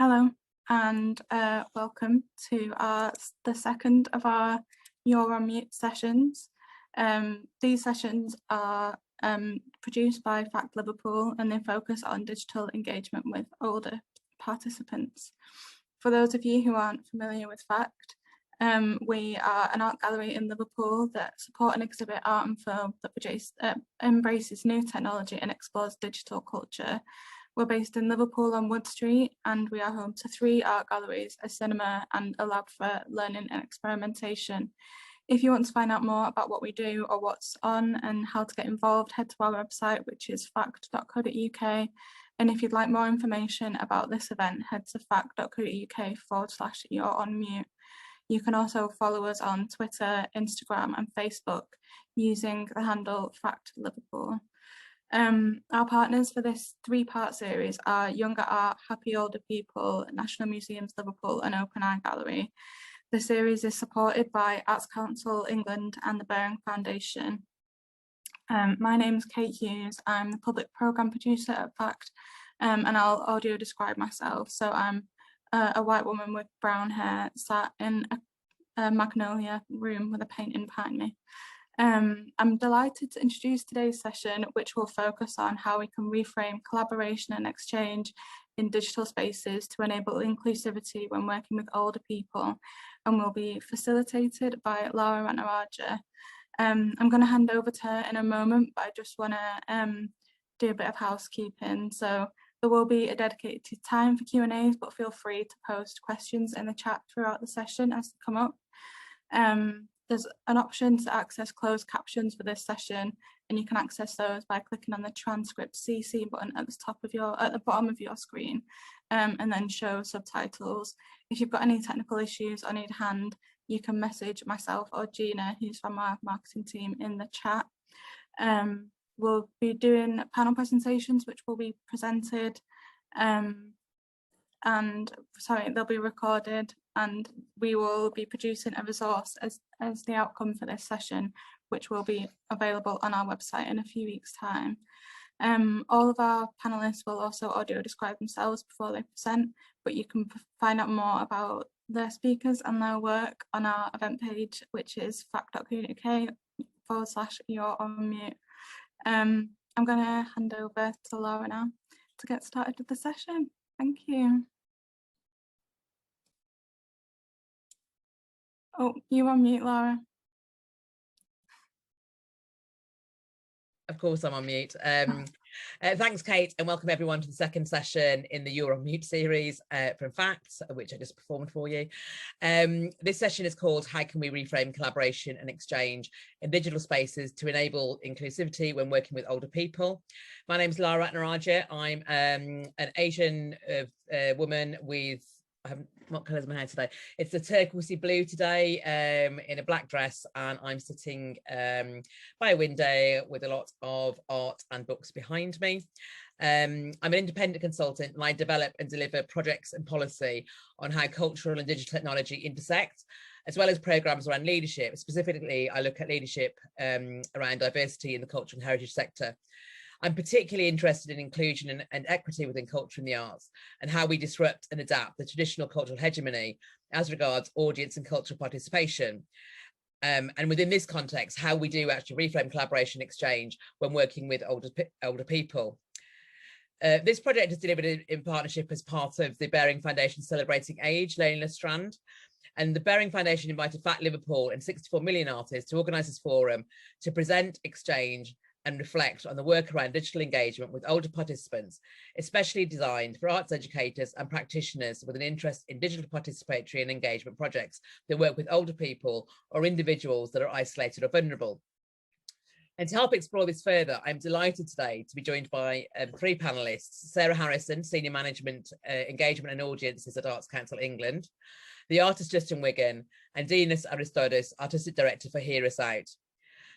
Hello and welcome to the second of our You're on Mute sessions. These sessions are produced by FACT Liverpool and they focus on digital engagement with older participants. For those of you who aren't familiar with FACT, we are an art gallery in Liverpool that support and exhibit art and film that embraces new technology and explores digital culture. We're based in Liverpool on Wood Street and we are home to 3 art galleries, a cinema and a lab for learning and experimentation. If you want to find out more about what we do or what's on and how to get involved, head to our website, which is fact.co.uk. And if you'd like more information about this event, head to fact.co.uk/you're-on-mute. You can also follow us on Twitter, Instagram and Facebook using the handle Fact Liverpool. Our partners for this 3-part series are Younger Art, Happy Older People, National Museums Liverpool and Open Eye Gallery. The series is supported by Arts Council England and the Bearing Foundation. My name is Kate Hughes. I'm the public programme producer at FACT and I'll audio describe myself. So I'm a white woman with brown hair sat in a magnolia room with a painting behind me. I'm delighted to introduce today's session, which will focus on how we can reframe collaboration and exchange in digital spaces to enable inclusivity when working with older people, and will be facilitated by Lara Ratnaraja. I'm going to hand over to her in a moment, but I just want to do a bit of housekeeping. So there will be a dedicated time for Q&As, but feel free to post questions in the chat throughout the session as they come up. There's an option to access closed captions for this session, and you can access those by clicking on the transcript CC button at the bottom of your screen, and then show subtitles. If you've got any technical issues or need a hand, you can message myself or Gina, who's from our marketing team, in the chat. We'll be doing panel presentations, which will be presented, they'll be recorded, and we will be producing a resource as the outcome for this session, which will be available on our website in a few weeks' time. All of our panellists will also audio describe themselves before they present, but you can find out more about their speakers and their work on our event page, which is fact.co.uk/you're-on-mute. I'm going to hand over to Lara now to get started with the session. Thank you. Oh, you're on mute, Lara. Of course I'm on mute. Thanks, Kate, and welcome everyone to the second session in the You're on Mute series from FACT, which I just performed for you. This session is called How Can We Reframe Collaboration and Exchange in Digital Spaces to Enable Inclusivity when Working with Older People. My name is Lara Ratnaraja. I'm an Asian woman with, what colour is my hair today? It's a turquoisey blue today, in a black dress, and I'm sitting by a window with a lot of art and books behind me. I'm an independent consultant and I develop and deliver projects and policy on how cultural and digital technology intersect, as well as programmes around leadership. Specifically, I look at leadership around diversity in the cultural and heritage sector. I'm particularly interested in inclusion and equity within culture and the arts, and how we disrupt and adapt the traditional cultural hegemony as regards audience and cultural participation. And within this context, how we do actually reframe collaboration and exchange when working with older people. This project is delivered in partnership as part of the Bearing Foundation Celebrating Age Loneliness Strand. And the Bearing Foundation invited FACT Liverpool and 64 million artists to organise this forum to present, exchange, and reflect on the work around digital engagement with older participants, especially designed for arts educators and practitioners with an interest in digital participatory and engagement projects that work with older people or individuals that are isolated or vulnerable. And to help explore this further, I'm delighted today to be joined by 3 panellists: Sara Harrison, Senior Management, Engagement and Audiences at Arts Council England, the artist Justin Wiggan, and Dinos Aristidou, Artistic Director for Hear Us Out.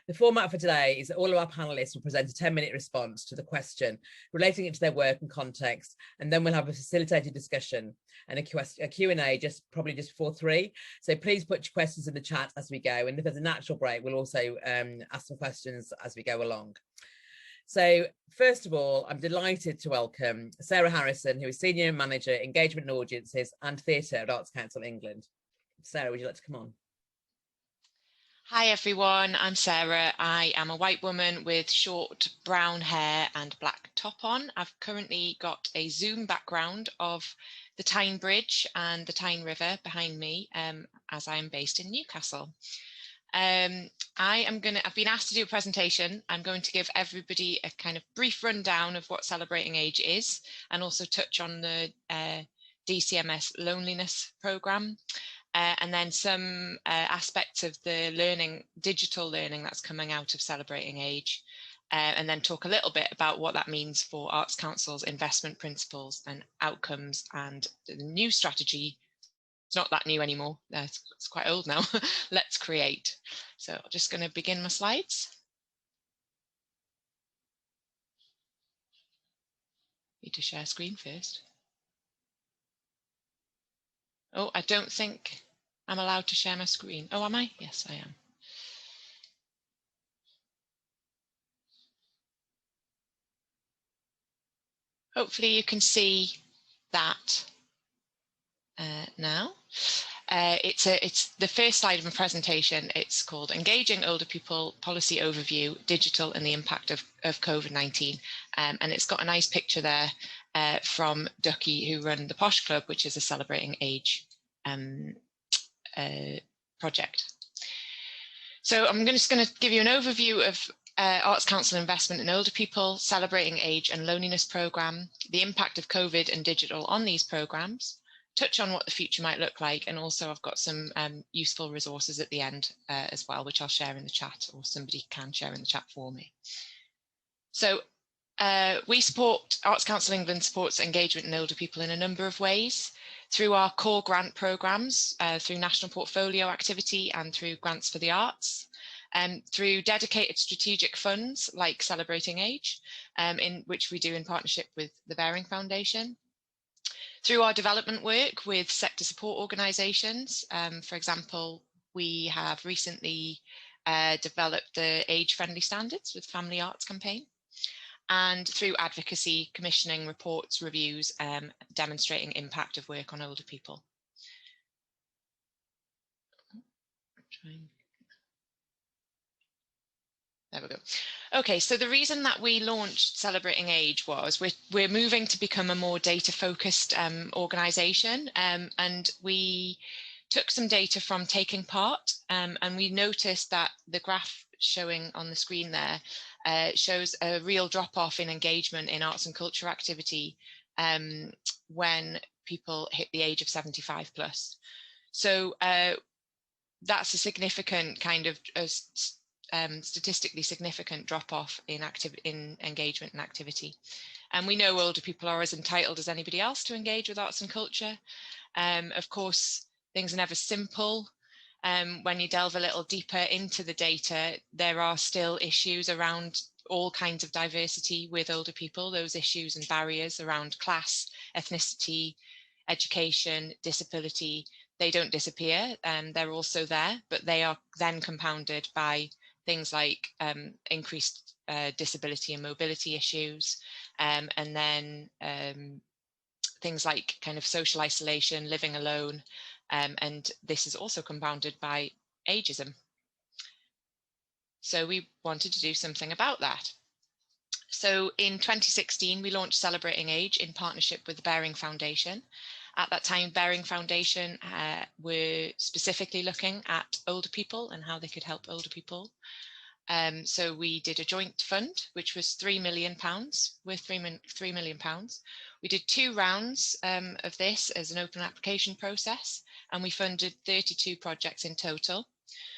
The format for today is that all of our panellists will present a 10-minute response to the question, relating it to their work and context, and then we'll have a facilitated discussion and a Q&A probably just before 3. So please put your questions in the chat as we go, and if there's a natural break, we'll also ask some questions as we go along. So first of all, I'm delighted to welcome Sara Harrison, who is Senior Manager, Engagement and Audiences and Theatre at Arts Council England. Sara, would you like to come on? Hi everyone, I'm Sara. I am a white woman with short brown hair and black top on. I've currently got a Zoom background of the Tyne Bridge and the Tyne River behind me, as I am based in Newcastle. I've been asked to do a presentation. I'm going to give everybody a kind of brief rundown of what Celebrating Age is, and also touch on the DCMS loneliness programme. And then some aspects of the digital learning that's coming out of Celebrating Age, and then talk a little bit about what that means for Arts Council's investment principles and outcomes and the new strategy. It's not that new anymore, it's quite old now. Let's create. So I'm just going to begin my slides. Need to share screen first. Oh, I don't think I'm allowed to share my screen. Oh, am I? Yes, I am. Hopefully you can see that now. It's the first slide of my presentation. It's called Engaging Older People Policy Overview, Digital and the Impact of COVID-19. And it's got a nice picture there from Ducky, who run the Posh Club, which is a Celebrating Age project. So I'm just going to give you an overview of Arts Council investment in older people, Celebrating Age and Loneliness programme, the impact of COVID and digital on these programmes, touch on what the future might look like, and also I've got some useful resources at the end as well, which I'll share in the chat, or somebody can share in the chat for me. So Arts Council England supports engagement in older people in a number of ways, through our core grant programmes, through national portfolio activity and through grants for the arts, through dedicated strategic funds like Celebrating Age, in which we do in partnership with the Bearing Foundation, through our development work with sector support organisations. For example, we have recently developed the age-friendly standards with Family Arts Campaign, and through advocacy, commissioning reports, reviews, demonstrating impact of work on older people. There we go. Okay, so the reason that we launched Celebrating Age was we're moving to become a more data-focused organisation, and we took some data from Taking Part, and we noticed that the graph showing on the screen there shows a real drop-off in engagement in arts and culture activity when people hit the age of 75 plus. So that's a significant kind of statistically significant drop-off in engagement and activity. And we know older people are as entitled as anybody else to engage with arts and culture. Of course, things are never simple. When you delve a little deeper into the data, there are still issues around all kinds of diversity with older people, those issues and barriers around class, ethnicity, education, disability. They don't disappear, they're also there, but they are then compounded by things like increased disability and mobility issues, and then things like kind of social isolation, living alone, and this is also compounded by ageism. So we wanted to do something about that. So in 2016, we launched Celebrating Age in partnership with the Bearing Foundation. At that time, Bearing Foundation were specifically looking at older people and how they could help older people. So we did a joint fund, which was £3 million, worth £3 million. We did 2 rounds of this as an open application process, and we funded 32 projects in total.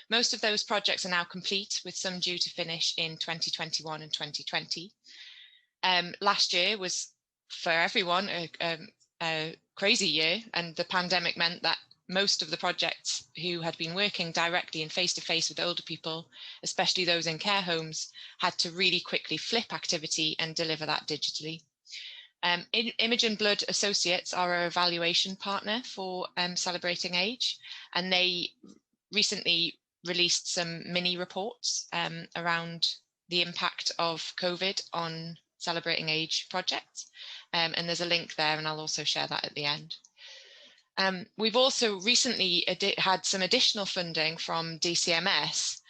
Most of those projects are now complete, with some due to finish in 2021 and 2020. Last year was, for everyone, a crazy year, and the pandemic meant that most of the projects who had been working directly and face-to-face with older people, especially those in care homes, had to really quickly flip activity and deliver that digitally. Imogen Blood Associates are our evaluation partner for Celebrating Age, and they recently released some mini reports around the impact of COVID on Celebrating Age projects. And there's a link there, and I'll also share that at the end. We've also recently had some additional funding from DCMS,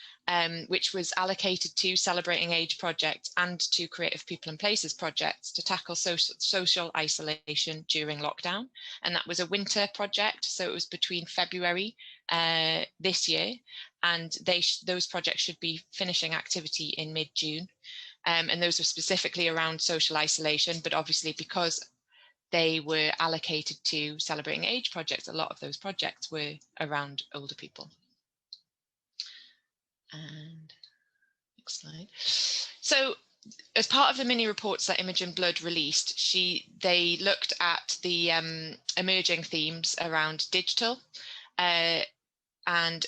which was allocated to Celebrating Age projects and to Creative People and Places projects to tackle social isolation during lockdown. And that was a winter project, so it was between February this year, and those projects should be finishing activity in mid-June. And those were specifically around social isolation, but obviously because they were allocated to Celebrating Age projects, a lot of those projects were around older people. And next slide. So as part of the mini reports that Imogen Blood released, they looked at the emerging themes around digital and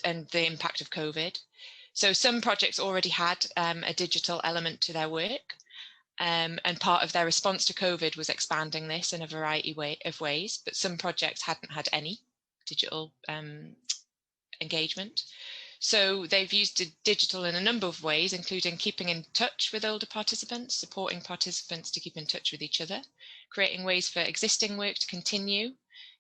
the impact of COVID. So some projects already had a digital element to their work. And part of their response to COVID was expanding this in a variety of ways, but some projects hadn't had any digital engagement. So they've used digital in a number of ways, including keeping in touch with older participants, supporting participants to keep in touch with each other, creating ways for existing work to continue,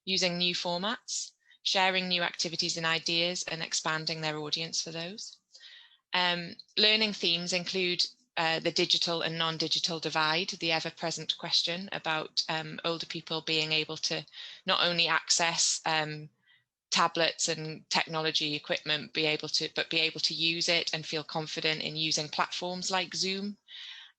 using new formats, sharing new activities and ideas, and expanding their audience for those. Learning themes include the digital and non-digital divide, the ever-present question about older people being able to not only access tablets and technology equipment, but be able to use it and feel confident in using platforms like Zoom.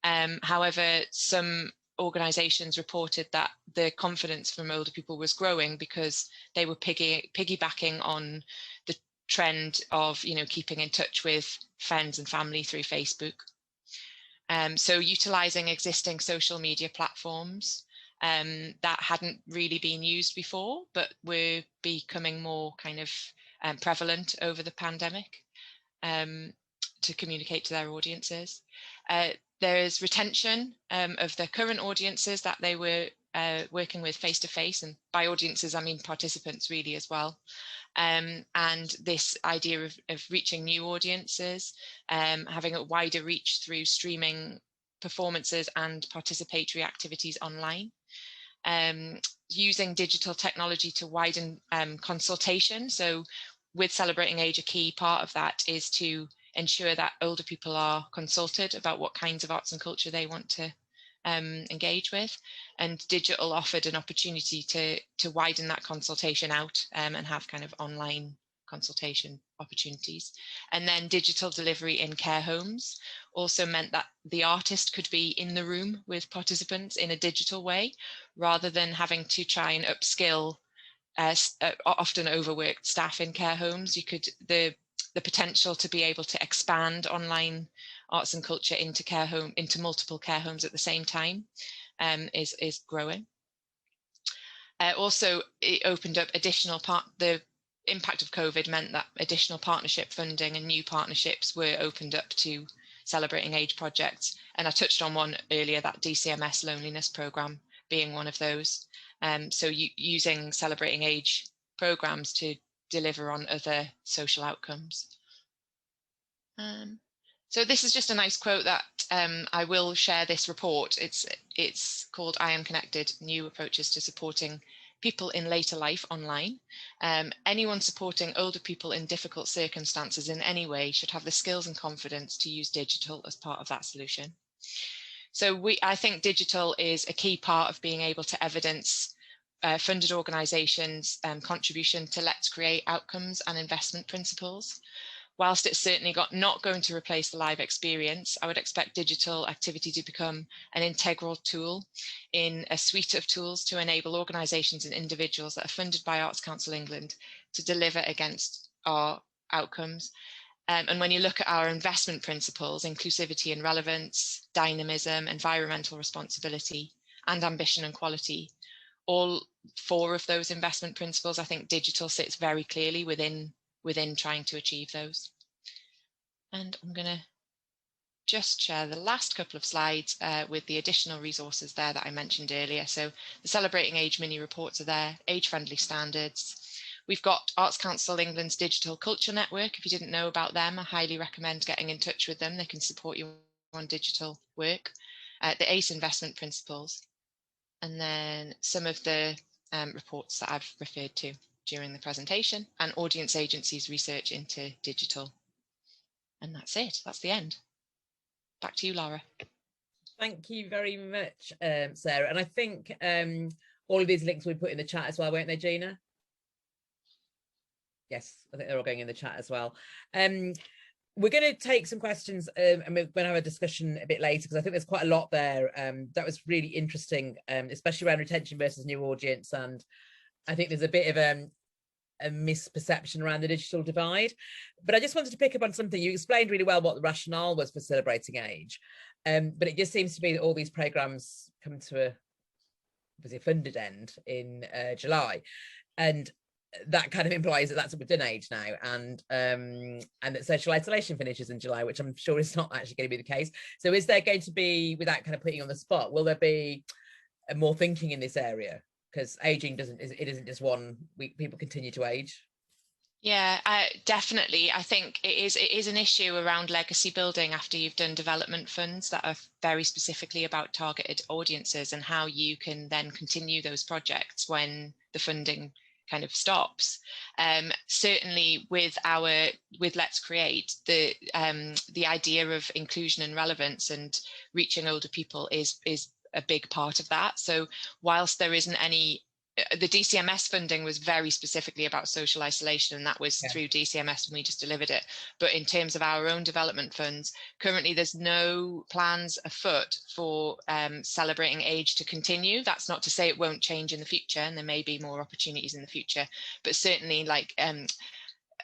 However, some organisations reported that the confidence from older people was growing because they were piggybacking on the trend of, keeping in touch with friends and family through Facebook. So utilising existing social media platforms that hadn't really been used before, but were becoming more kind of prevalent over the pandemic to communicate to their audiences. There is retention of the current audiences that they were working with face-to-face, and by audiences I mean participants really as well. And this idea of reaching new audiences, having a wider reach through streaming performances and participatory activities online, using digital technology to widen consultation. So with Celebrating Age, a key part of that is to ensure that older people are consulted about what kinds of arts and culture they want to engage with, and digital offered an opportunity to widen that consultation out and have kind of online consultation opportunities. And then digital delivery in care homes also meant that the artist could be in the room with participants in a digital way, rather than having to try and upskill often overworked staff in care homes. The potential to be able to expand online arts and culture into multiple care homes at the same time is growing. Also, it opened up the impact of COVID meant that additional partnership funding and new partnerships were opened up to Celebrating Age projects. And I touched on one earlier, that DCMS loneliness programme being one of those. So using Celebrating Age programmes to deliver on other social outcomes. So this is just a nice quote that I will share this report. It's called "I Am Connected, New Approaches to Supporting People in Later Life Online." Anyone supporting older people in difficult circumstances in any way should have the skills and confidence to use digital as part of that solution. So I think digital is a key part of being able to evidence funded organisations' contribution to Let's Create outcomes and investment principles. Whilst it's certainly not going to replace the live experience, I would expect digital activity to become an integral tool in a suite of tools to enable organisations and individuals that are funded by Arts Council England to deliver against our outcomes. And when you look at our investment principles, inclusivity and relevance, dynamism, environmental responsibility, and ambition and quality, all four of those investment principles, I think digital sits very clearly within trying to achieve those. And I'm going to just share the last couple of slides with the additional resources there that I mentioned earlier. So the Celebrating Age mini reports are there, age-friendly standards. We've got Arts Council England's Digital Culture Network. If you didn't know about them, I highly recommend getting in touch with them. They can support you on digital work, the ACE investment principles, and then some of the reports that I've referred to during the presentation, and audience agencies research into digital. And that's it, that's the end. Back to you, Lara. Thank you very much, Sarah. And I think all of these links we put in the chat as well, won't they, Gina? Yes, I think they're all going in the chat as well. We're going to take some questions and we're going to have a discussion a bit later, because I think there's quite a lot there that was really interesting, especially around retention versus new audience. And I think there's a bit of a misperception around the digital divide. But I just wanted to pick up on something. You explained really well what the rationale was for celebrating age. But it just seems to be that all these programmes come to a funded end in July. And that kind of implies that that's what we've done age now, and that social isolation finishes in July, which I'm sure is not actually going to be the case. So is there going to be, without kind of putting you on the spot, will there be more thinking in this area? Because aging isn't just one week, people continue to age. Yeah, definitely. I think it is an issue around legacy building after you've done development funds that are very specifically about targeted audiences, and how you can then continue those projects when the funding kind of stops. Certainly with Let's Create, the idea of inclusion and relevance and reaching older people is a big part of that. So whilst there isn't any, the DCMS funding was very specifically about social isolation, and that was through DCMS when we just delivered it. But in terms of our own development funds, currently there's no plans afoot for celebrating age to continue. That's not to say it won't change in the future, and there may be more opportunities in the future, but certainly like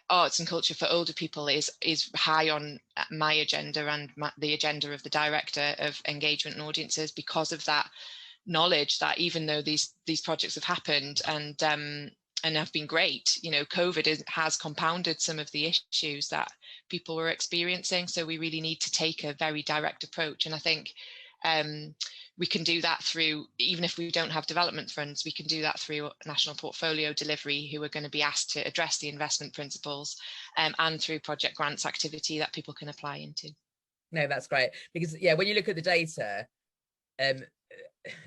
arts and culture for older people is high on my agenda and the agenda of the director of engagement and audiences, because of that knowledge that even though these projects have happened and have been great, you know, COVID has compounded some of the issues that people were experiencing. So we really need to take a very direct approach. And I think we can do that through, even if we don't have development funds, we can do that through national portfolio delivery, who are going to be asked to address the investment principles, and through project grants activity that people can apply into. No, that's great, because when you look at the data,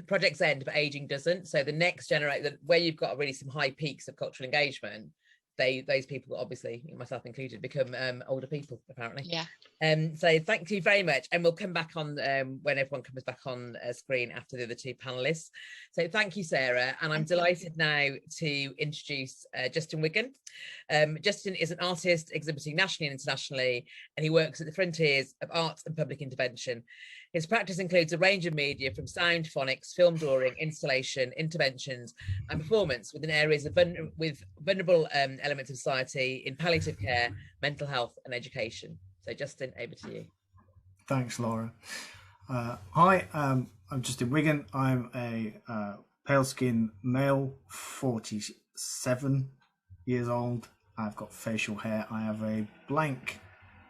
projects end but aging doesn't. So the next generation, where you've got really some high peaks of cultural engagement, those people, obviously myself included, become older people apparently. So thank you very much, and we'll come back on when everyone comes back on screen after the other two panelists. So thank you, Sarah, and I'm delighted now to introduce Justin Wiggan. Justin is an artist exhibiting nationally and internationally, and he works at the frontiers of art and public intervention. His practice includes a range of media, from sound, phonics, film drawing, installation, interventions and performance within areas of vulnerable elements of society, in palliative care, mental health and education. So Justin, over to you. Thanks, Laura. Hi, I'm Justin Wiggan. I'm a pale-skinned male, 47 years old. I've got facial hair. I have a blank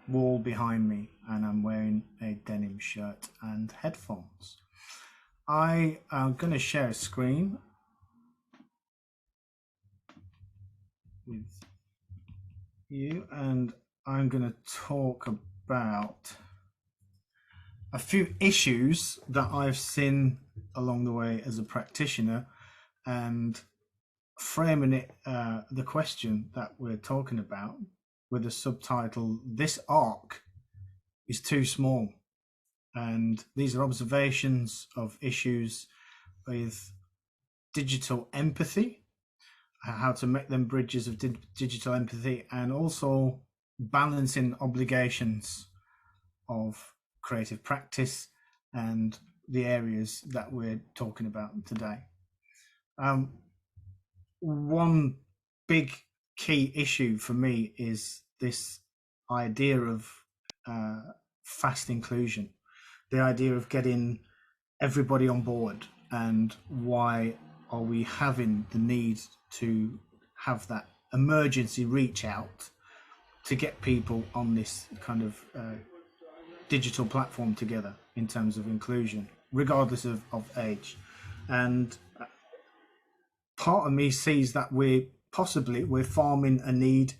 wall behind me, and I'm wearing a denim shirt and headphones. I am going to share a screen with you, and I'm going to talk about a few issues that I've seen along the way as a practitioner, and framing it, the question that we're talking about, with the subtitle, "This Arc is Too Small." And these are observations of issues with digital empathy, how to make them bridges of digital empathy, and also balancing obligations of creative practice and the areas that we're talking about today. One big key issue for me is this idea of fast inclusion, the idea of getting everybody on board, and why are we having the need to have that emergency reach out to get people on this kind of digital platform together in terms of inclusion, regardless of age. And part of me sees that we're farming a need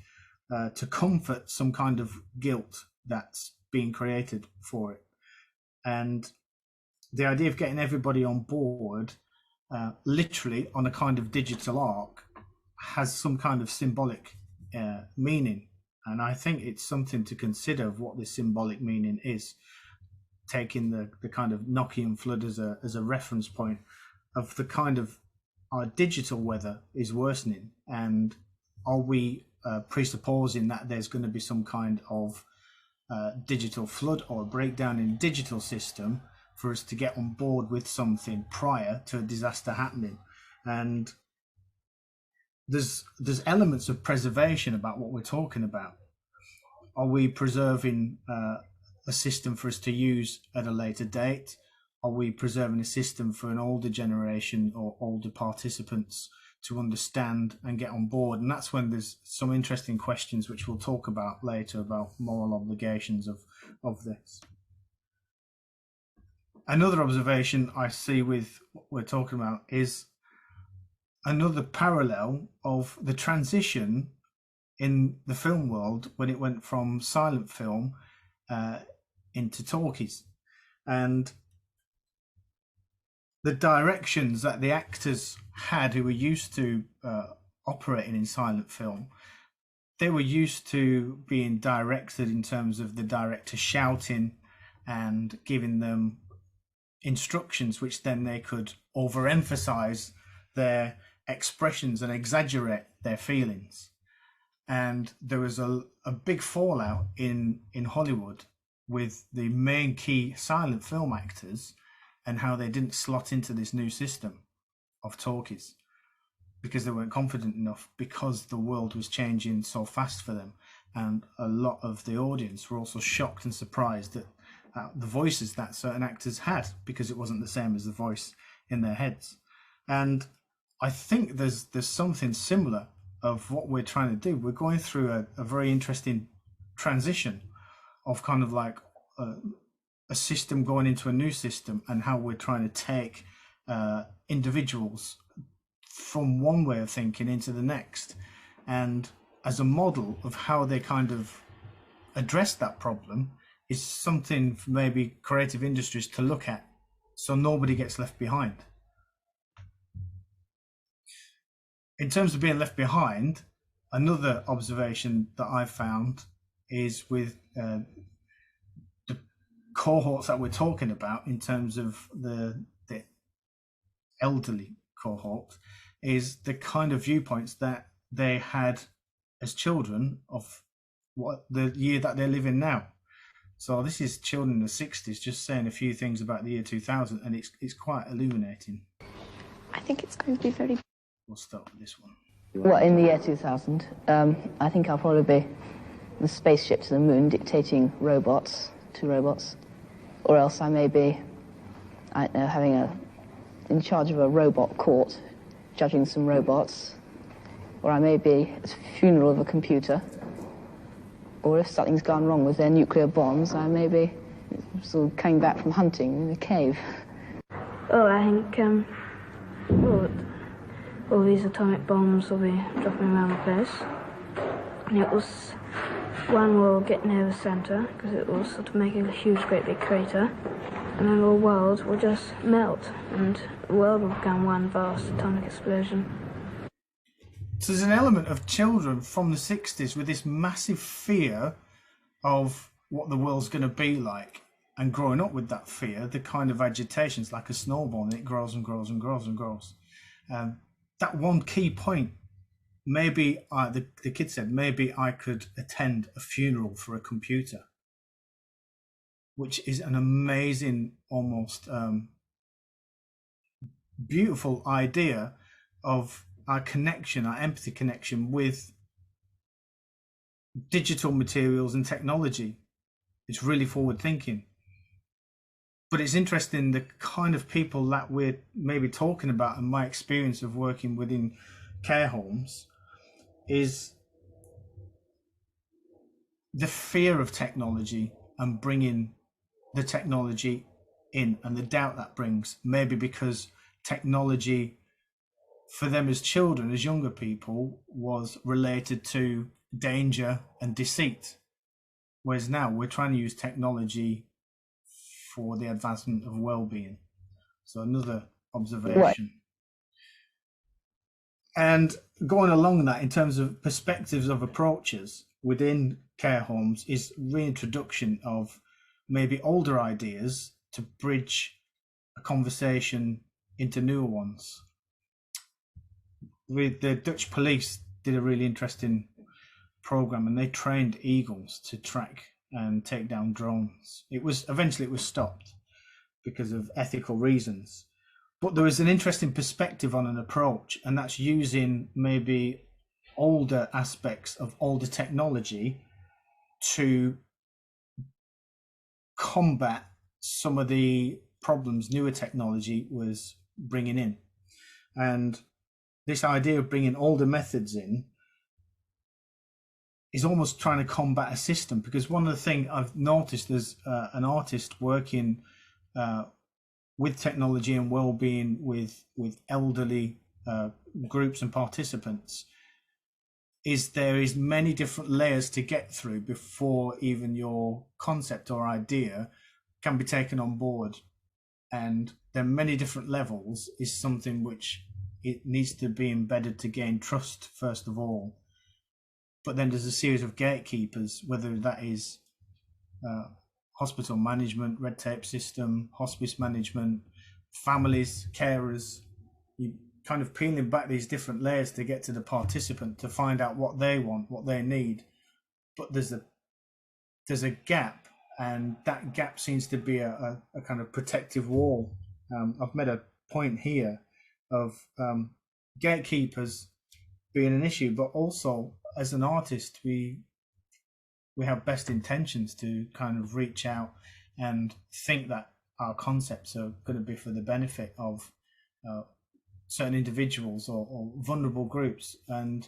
to comfort some kind of guilt that's being created for it. And the idea of getting everybody on board literally on a kind of digital arc has some kind of symbolic meaning. And I think it's something to consider of what this symbolic meaning is, taking the kind of Nokian flood as a reference point of the kind of our digital weather is worsening. And are we presupposing that there's going to be some kind of digital flood or a breakdown in digital system for us to get on board with something prior to a disaster happening? And there's elements of preservation about what we're talking about. Are we preserving a system for us to use at a later date? Are we preserving a system for an older generation or older participants to understand and get on board? And that's when there's some interesting questions which we'll talk about later about moral obligations of this. Another observation I see with what we're talking about is another parallel of the transition in the film world when it went from silent film into talkies, and the directions that the actors had who were used to operating in silent film. They were used to being directed in terms of the director shouting and giving them instructions, which then they could overemphasize their expressions and exaggerate their feelings. And there was a big fallout in Hollywood with the main key silent film actors and how they didn't slot into this new system of talkies because they weren't confident enough, because the world was changing so fast for them. And a lot of the audience were also shocked and surprised at the voices that certain actors had, because it wasn't the same as the voice in their heads. And I think there's something similar of what we're trying to do. We're going through a very interesting transition of kind of like a system going into a new system, and how we're trying to take individuals from one way of thinking into the next, and as a model of how they kind of address that problem is something for maybe creative industries to look at, so nobody gets left behind. In terms of being left behind, another observation that I've found is with the cohorts that we're talking about in terms of the elderly cohort, is the kind of viewpoints that they had as children of what the year that they live in now. So this is children in the 60s just saying a few things about the year 2000, and it's quite illuminating. I think it's going to be very... We'll start with this one. Well, in the year 2000, I think I'll probably be the spaceship to the moon dictating robots to robots, or else I may be, I don't know, in charge of a robot court, judging some robots, or I may be at the funeral of a computer, or if something's gone wrong with their nuclear bombs, I may be sort of coming back from hunting in a cave. Oh, I think all these atomic bombs will be dropping around the place, and it will, one will get near the centre because it will sort of make a huge great big crater, and then the world will just melt and the world will become one vast atomic explosion. So there's an element of children from the 60s with this massive fear of what the world's going to be like, and growing up with that fear, the kind of agitation's like a snowball, and it grows and grows and grows and grows. That one key point, maybe the kid said, maybe I could attend a funeral for a computer, which is an amazing, almost beautiful idea of our connection, our empathy connection with digital materials and technology. It's really forward thinking. But it's interesting, the kind of people that we're maybe talking about, and my experience of working within care homes, is the fear of technology and bringing the technology in, and the doubt that brings, maybe because technology for them as children, as younger people, was related to danger and deceit. Whereas now we're trying to use technology for the advancement of well-being. So another observation. And going along that, in terms of perspectives of approaches within care homes, is reintroduction of maybe older ideas to bridge a conversation into newer ones. With the Dutch police did a really interesting program, and they trained eagles to track and take down drones. Eventually it was stopped because of ethical reasons. But there was an interesting perspective on an approach, and that's using maybe older aspects of older technology to combat some of the problems newer technology was bringing in. And this idea of bringing older methods in is almost trying to combat a system, because one of the things I've noticed as an artist working with technology and well-being with elderly groups and participants is there is many different layers to get through before even your concept or idea can be taken on board. And there are many different levels is something which it needs to be embedded to gain trust first of all. But then there's a series of gatekeepers, whether that is hospital management, red tape system, hospice management, families, carers. You kind of peeling back these different layers to get to the participant to find out what they want, what they need. But there's a gap, and that gap seems to be a kind of protective wall. I've made a point here of gatekeepers being an issue, but also as an artist, we have best intentions to kind of reach out and think that our concepts are going to be for the benefit of certain individuals or vulnerable groups. And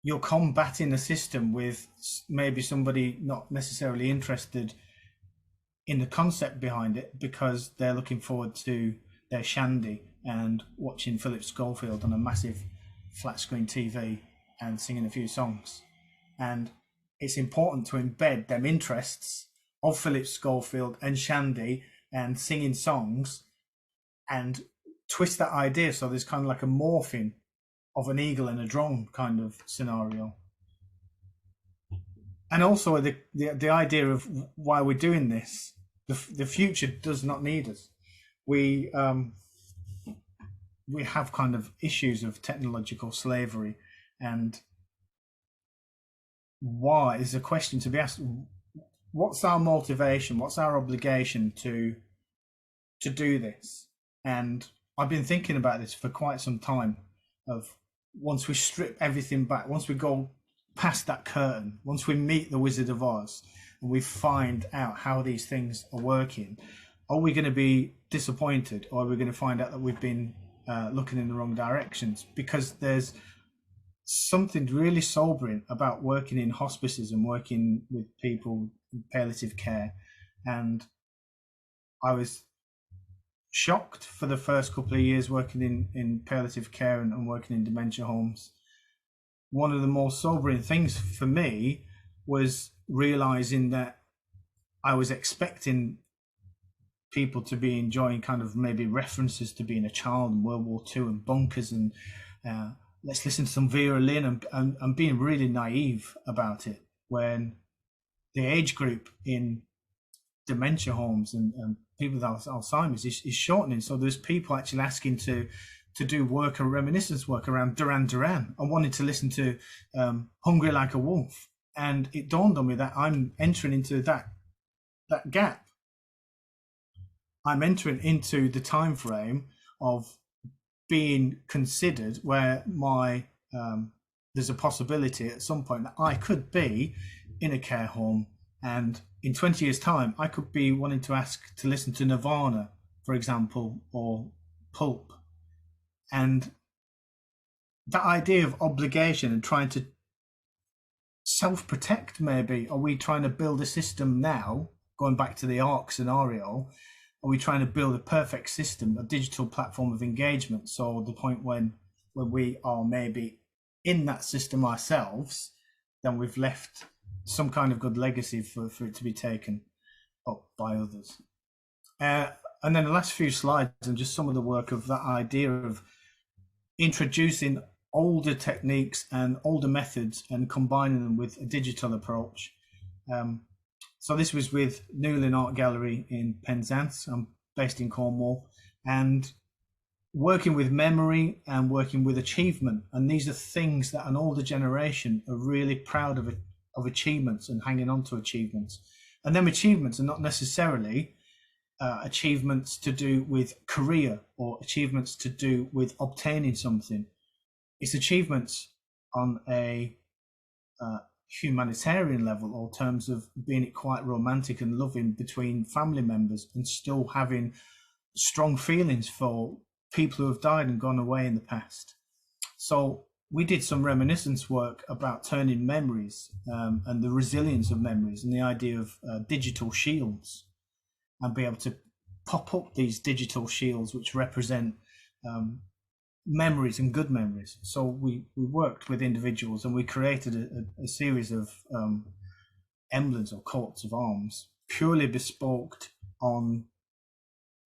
you're combating a system with maybe somebody not necessarily interested in the concept behind it because they're looking forward to their shandy and watching Philip Schofield on a massive flat screen TV and singing a few songs. And it's important to embed them interests of Philip Schofield and shandy and singing songs and twist that idea so there's kind of like a morphing of an eagle and a drone kind of scenario. And also the idea of why we're doing this. The future does not need us. We have kind of issues of technological slavery, and why is a question to be asked. What's our motivation? What's our obligation to do this? And I've been thinking about this for quite some time, of once we strip everything back, once we go past that curtain, once we meet the Wizard of Oz and we find out how these things are working, are we going to be disappointed, or are we going to find out that we've been looking in the wrong directions? Because there's something really sobering about working in hospices and working with people in palliative care. And I was shocked for the first couple of years working in palliative care and working in dementia homes. One of the more sobering things for me was realizing that I was expecting people to be enjoying kind of maybe references to being a child in World War II and bunkers and let's listen to some Vera Lynn and being really naive about it, when the age group in dementia homes and people with Alzheimer's is shortening. So there's people actually asking to do work and reminiscence work around Duran Duran and wanting to listen to Hungry Like a Wolf. And it dawned on me that I'm entering into that gap. I'm entering into the time frame of being considered where there's a possibility at some point that I could be in a care home, and in 20 years time I could be wanting to ask to listen to Nirvana, for example, or Pulp. And that idea of obligation and trying to self-protect, maybe, are we trying to build a system now, going back to the ARC scenario? Are we trying to build a perfect system, a digital platform of engagement, so the point when we are maybe in that system ourselves, then we've left some kind of good legacy for it to be taken? up by others. And then the last few slides and just some of the work of that idea of introducing older techniques and older methods and combining them with a digital approach. So this was with Newlyn Art Gallery in Penzance. I'm based in Cornwall, and working with memory and working with achievement. And these are things that an older generation are really proud of achievements and hanging on to achievements. And them achievements are not necessarily achievements to do with career or achievements to do with obtaining something. It's achievements on a humanitarian level, or terms of being it quite romantic and loving between family members, and still having strong feelings for people who have died and gone away in the past. So we did some reminiscence work about turning memories and the resilience of memories, and the idea of digital shields, and be able to pop up these digital shields which represent memories and good memories. So we worked with individuals, and we created a series of emblems or coats of arms purely bespoke on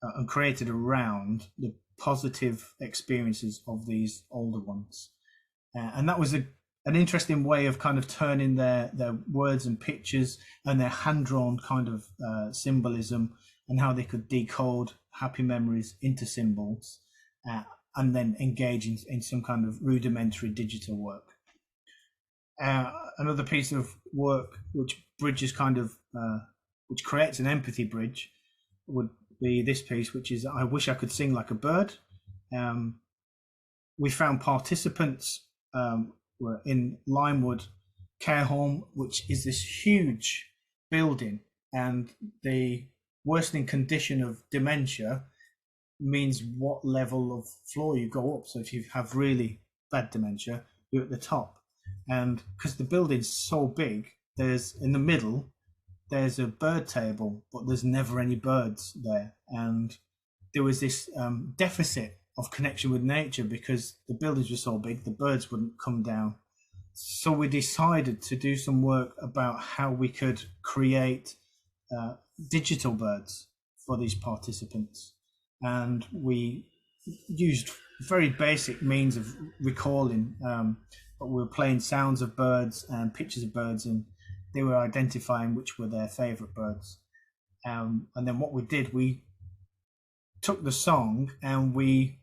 and created around the positive experiences of these older ones. And that was an interesting way of kind of turning their words and pictures and their hand-drawn kind of symbolism, and how they could decode happy memories into symbols and then engage in some kind of rudimentary digital work. Another piece of work which bridges kind of, which creates an empathy bridge, would be this piece, which is I Wish I Could Sing Like a Bird. We found participants were in Limewood Care Home, which is this huge building, and the worsening condition of dementia means what level of floor you go up. So if you have really bad dementia, you're at the top. And because the building's so big, there's in the middle, there's a bird table, but there's never any birds there. And there was this deficit of connection with nature because the buildings were so big, the birds wouldn't come down. So we decided to do some work about how we could create digital birds for these participants. And we used very basic means of recalling, but we were playing sounds of birds and pictures of birds, and they were identifying which were their favorite birds. And then what we did, we took the song and we,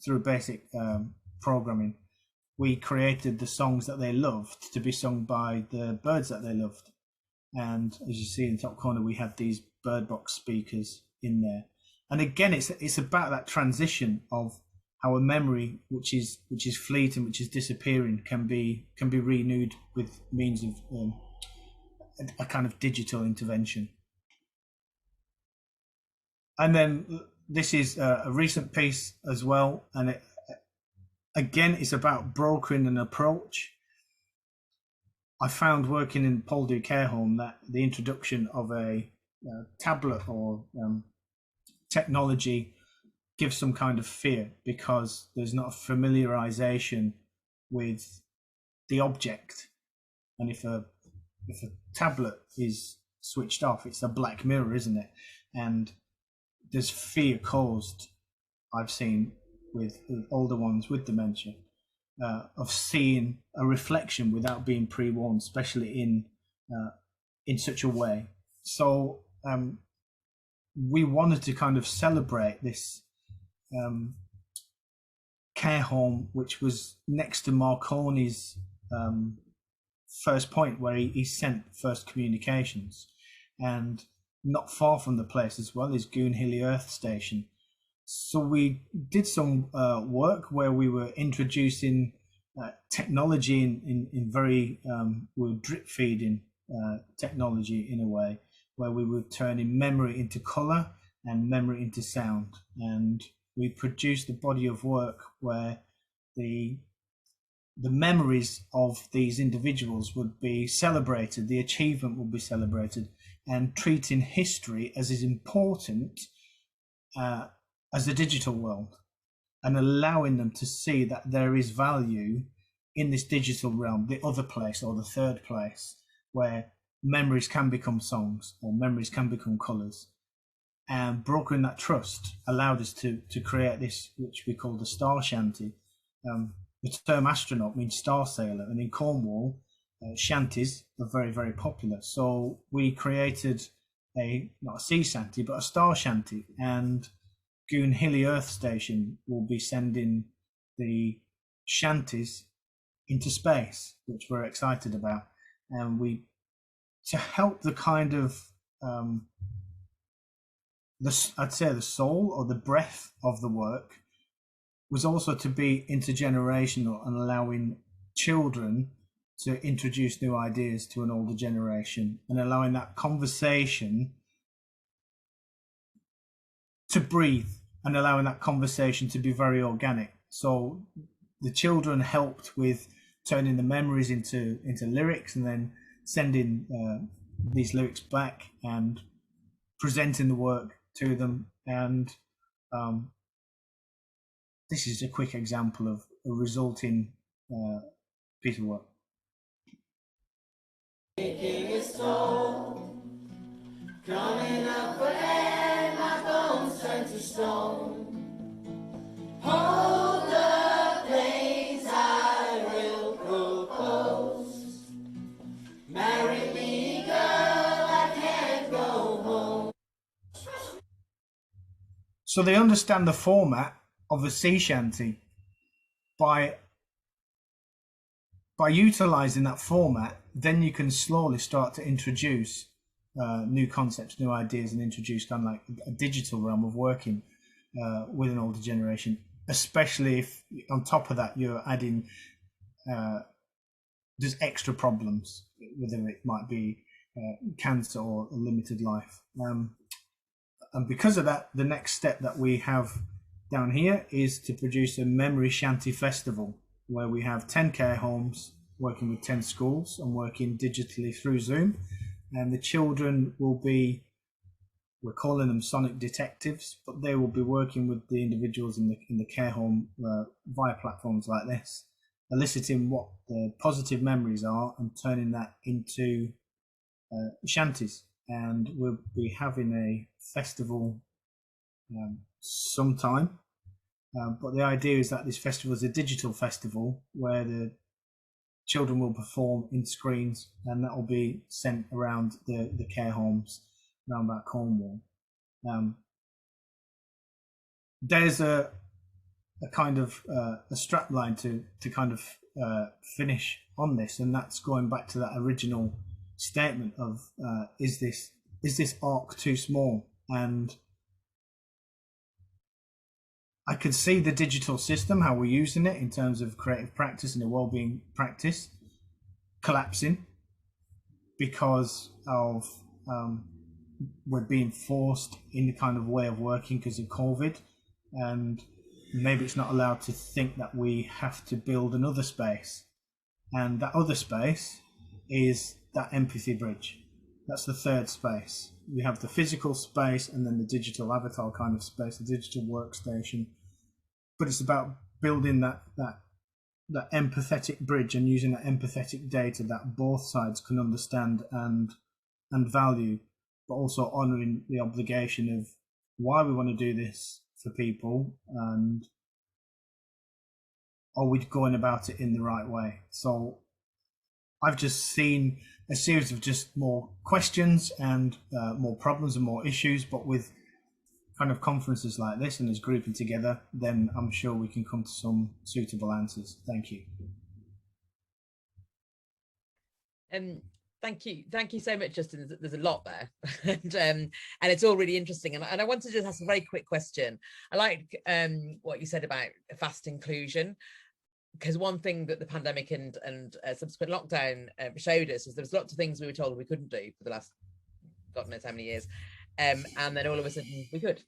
through basic programming, we created the songs that they loved to be sung by the birds that they loved. And as you see in the top corner, we had these bird box speakers in there. And again, it's about that transition of how a memory which is fleeting, which is disappearing, can be renewed with means of a kind of digital intervention. And then this is a recent piece as well, and again it's about brokering an approach. I found working in Poldhu Care Home that the introduction of a tablet or technology gives some kind of fear, because there's not a familiarization with the object. And if a tablet is switched off, it's a black mirror, isn't it? And there's fear caused, I've seen with older ones with dementia, of seeing a reflection without being pre-warned, especially in such a way. So we wanted to kind of celebrate this care home, which was next to Marconi's first point, where he sent first communications, and not far from the place as well is Goonhilly Earth Station. So we did some work where we were introducing technology in very, we were drip feeding technology in a way, where we were turning memory into colour and memory into sound. And we produced a body of work where the memories of these individuals would be celebrated, the achievement would be celebrated, and treating history as important as the digital world, and allowing them to see that there is value in this digital realm, the other place or the third place, where memories can become songs, or memories can become colours. And brokering that trust allowed us to create this, which we call the Star Shanty. The term astronaut means star sailor, and in Cornwall, shanties are very, very popular. So we created not a sea shanty, but a star shanty, and Goon Hilly Earth Station will be sending the shanties into space, which we're excited about. And to help the kind of I'd say the soul or the breath of the work was also to be intergenerational and allowing children to introduce new ideas to an older generation, and allowing that conversation to breathe, and allowing that conversation to be very organic. So the children helped with turning the memories into lyrics, and then sending these lyrics back and presenting the work to them. And this is a quick example of a resulting piece of work. Making a stone, coming up for air, my bones turn to stone. Hold the place, I will propose. Marry me, girl, I can't go home. So they understand the format of a sea shanty by utilizing that format. Then you can slowly start to introduce new concepts, new ideas, and introduce kind of like a digital realm of working with an older generation, especially if on top of that you're adding there's extra problems, whether it might be cancer or a limited life. And because of that, the next step that we have down here is to produce a memory shanty festival, where we have 10 care homes working with 10 schools and working digitally through Zoom. And the children will be, we're calling them sonic detectives, but they will be working with the individuals in the care home via platforms like this, eliciting what the positive memories are and turning that into shanties. And we'll be having a festival sometime. But the idea is that this festival is a digital festival where the children will perform in screens, and that will be sent around the care homes around about Cornwall. There's a kind of a strap line to kind of finish on this, and that's going back to that original statement of is this arc too small? And I could see the digital system, how we're using it in terms of creative practice and a well-being practice, collapsing because of we're being forced in the kind of way of working because of COVID, and maybe it's not allowed to think that we have to build another space, and that other space is that empathy bridge. That's the third space. We have the physical space and then the digital avatar kind of space, the digital workstation. But it's about building that empathetic bridge and using that empathetic data that both sides can understand and value, but also honouring the obligation of why we want to do this for people, and are we going about it in the right way? So I've just seen a series of just more questions and more problems and more issues, but with kind of conferences like this and as grouping together, then I'm sure we can come to some suitable answers. Thank you. Thank you so much, Justin. There's a lot there, and it's all really interesting. And I want to just ask a very quick question. I like what you said about fast inclusion, because one thing that the pandemic and subsequent lockdown showed us is there was lots of things we were told we couldn't do for the last God knows how many years, and then all of a sudden we could.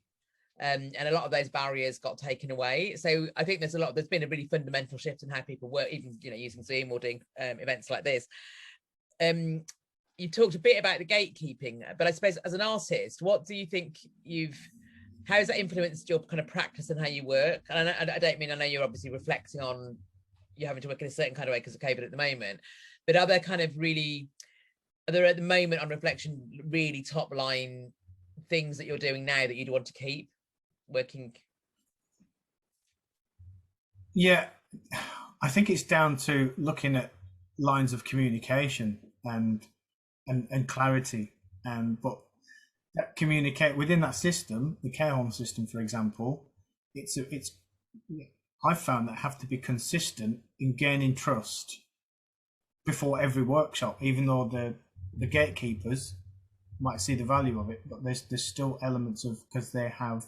And a lot of those barriers got taken away. So I think there's been a really fundamental shift in how people work, even using Zoom or doing events like this. You talked a bit about the gatekeeping, but I suppose as an artist, what do you think how has that influenced your kind of practice and how you work? And I know you're obviously reflecting on you having to work in a certain kind of way because of COVID at the moment, but are there kind of really Are there at the moment on reflection really top line things that you're doing now that you'd want to keep working? Yeah, I think it's down to looking at lines of communication and clarity, but that communicate within that system, the care home system, for example, I've found that have to be consistent in gaining trust before every workshop, even though the gatekeepers might see the value of it, but there's still elements of, because they have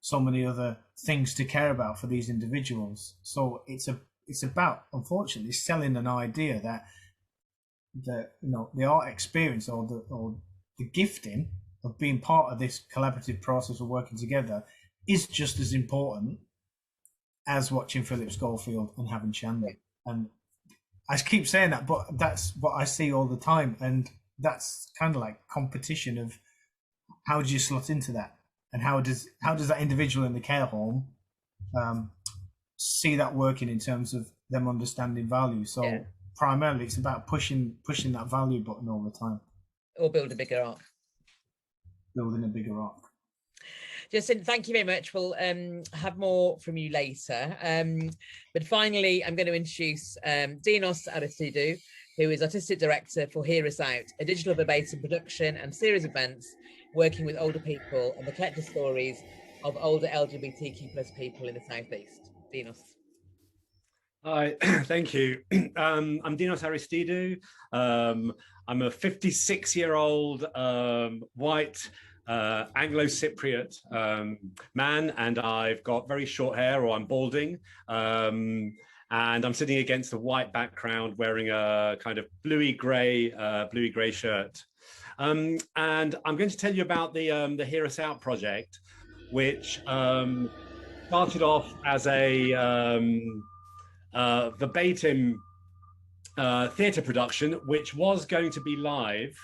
so many other things to care about for these individuals. So it's about, unfortunately, selling an idea that the art experience or the gifting of being part of this collaborative process of working together is just as important as watching Philip Schofield and having Chandler. And I keep saying that, but that's what I see all the time, and that's kind of like competition of how do you slot into that, and how does that individual in the care home see that working in terms of them understanding value. So primarily it's about pushing that value button all the time, or build a bigger arc. Building a bigger arc. Justin, thank you very much. We'll have more from you later. But finally, I'm going to introduce Dinos Aristidou, who is Artistic Director for Hear Us Out, a digital verbatim production and series of events working with older people and the collective stories of older LGBTQ+ people in the Southeast. Dinos. Hi, thank you. I'm Dinos Aristidou. I'm a 56-year-old white Anglo-Cypriot man, and I've got very short hair, or I'm balding, and I'm sitting against a white background wearing a kind of bluey grey shirt. And I'm going to tell you about the Hear Us Out project, which started off as a verbatim theatre production, which was going to be live,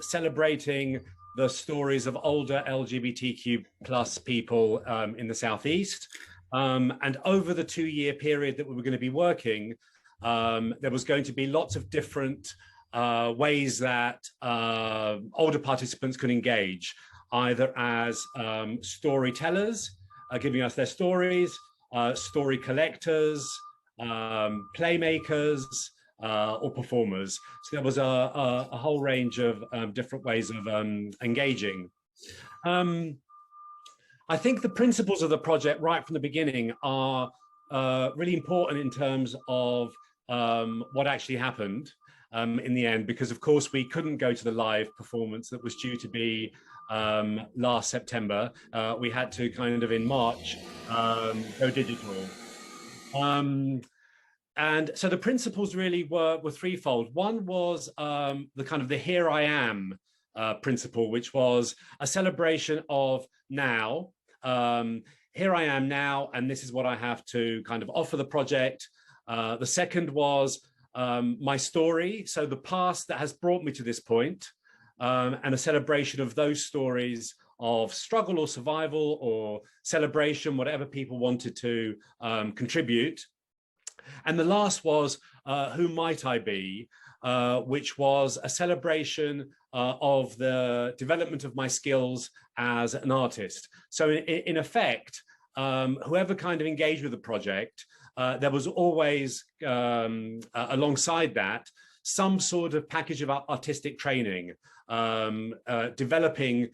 celebrating the stories of older LGBTQ+ people in the Southeast. And over the 2-year period that we were going to be working, there was going to be lots of different ways that older participants could engage, either as storytellers, giving us their stories, story collectors, playmakers, or performers. So there was a whole range of different ways of engaging. I think the principles of the project right from the beginning are really important in terms of what actually happened in the end, because of course we couldn't go to the live performance that was due to be last September. We had to kind of in March go digital. And so the principles really were threefold. One was the kind of the Here I Am principle, which was a celebration of now. Here I am now, and this is what I have to kind of offer the project. The second was my story, so the past that has brought me to this point, and a celebration of those stories of struggle or survival or celebration, whatever people wanted to contribute. And the last was Who Might I Be, which was a celebration of the development of my skills as an artist. So in effect, whoever kind of engaged with the project, there was always, alongside that, some sort of package of artistic training, developing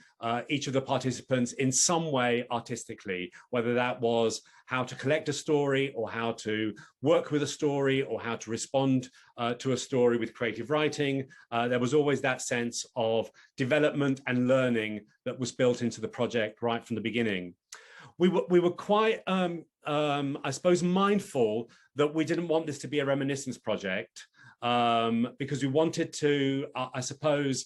each of the participants in some way artistically, whether that was how to collect a story or how to work with a story or how to respond to a story with creative writing. There was always that sense of development and learning that was built into the project right from the beginning. We were quite, I suppose, mindful that we didn't want this to be a reminiscence project, because we wanted to, I suppose,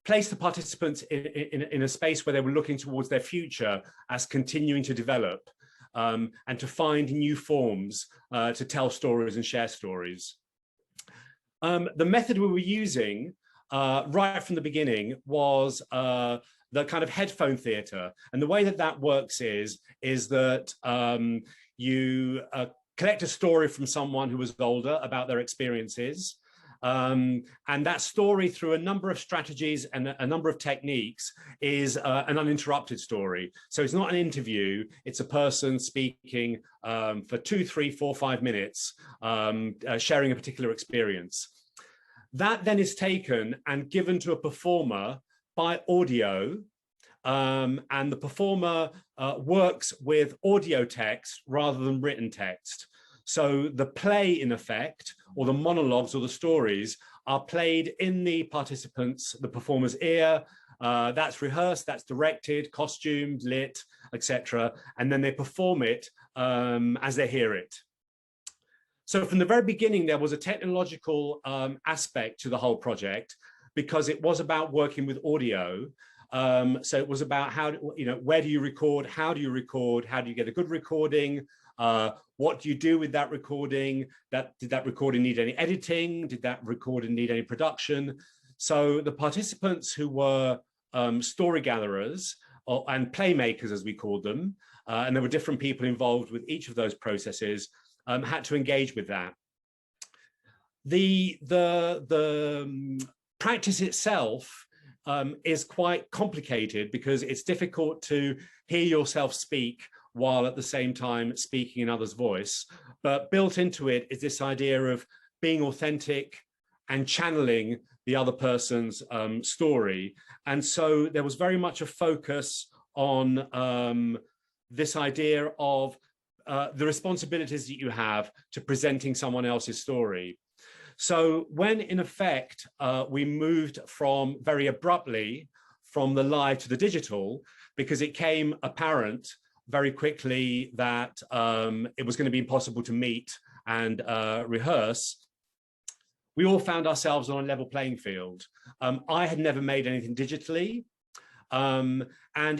place the participants in a space where they were looking towards their future as continuing to develop, and to find new forms to tell stories and share stories. The method we were using right from the beginning was the kind of headphone theatre. And the way that works is that you collect a story from someone who was older about their experiences. And that story, through a number of strategies and a number of techniques, is an uninterrupted story. So it's not an interview, it's a person speaking for 2, 3, 4, 5 minutes, sharing a particular experience. That then is taken and given to a performer by audio, and the performer works with audio text rather than written text. So the play, in effect, or the monologues or the stories, are played in the participants, the performer's ear. That's rehearsed, that's directed, costumed, lit, etc. And then they perform it as they hear it. So from the very beginning, there was a technological aspect to the whole project, because it was about working with audio. So it was about how, where do you record, how do you get a good recording, what do you do with that recording, did that recording need any editing, did that recording need any production? So the participants, who were story gatherers and playmakers, as we called them, and there were different people involved with each of those processes, had to engage with that. The practice itself is quite complicated, because it's difficult to hear yourself speak while at the same time speaking in others' voice. But built into it is this idea of being authentic and channeling the other person's story. And so there was very much a focus on this idea of the responsibilities that you have to presenting someone else's story. So when, in effect, we moved from very abruptly from the live to the digital, because it came apparent very quickly that it was going to be impossible to meet and rehearse, we all found ourselves on a level playing field. I had never made anything digitally. And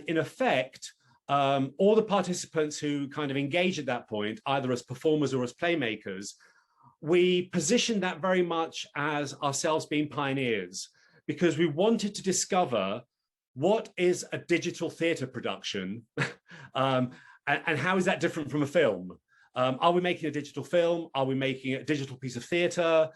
in effect, all the participants who kind of engaged at that point, either as performers or as playmakers, we positioned that very much as ourselves being pioneers, because we wanted to discover what is a digital theatre production, and how is that different from a film? Are we making a digital film? Are we making a digital piece of theatre?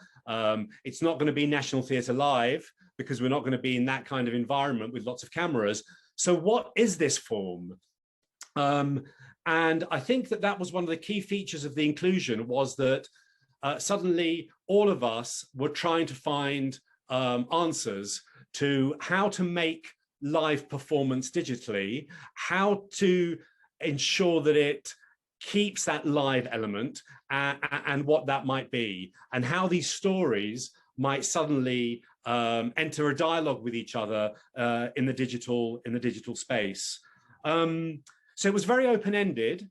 It's not going to be National Theatre Live, because we're not going to be in that kind of environment with lots of cameras. So what is this form? And I think that that was one of the key features of the inclusion, was that suddenly all of us were trying to find answers to how to make live performance digitally, how to ensure that it keeps that live element, and what that might be, and how these stories might suddenly enter a dialogue with each other in the digital space. So it was very open-ended.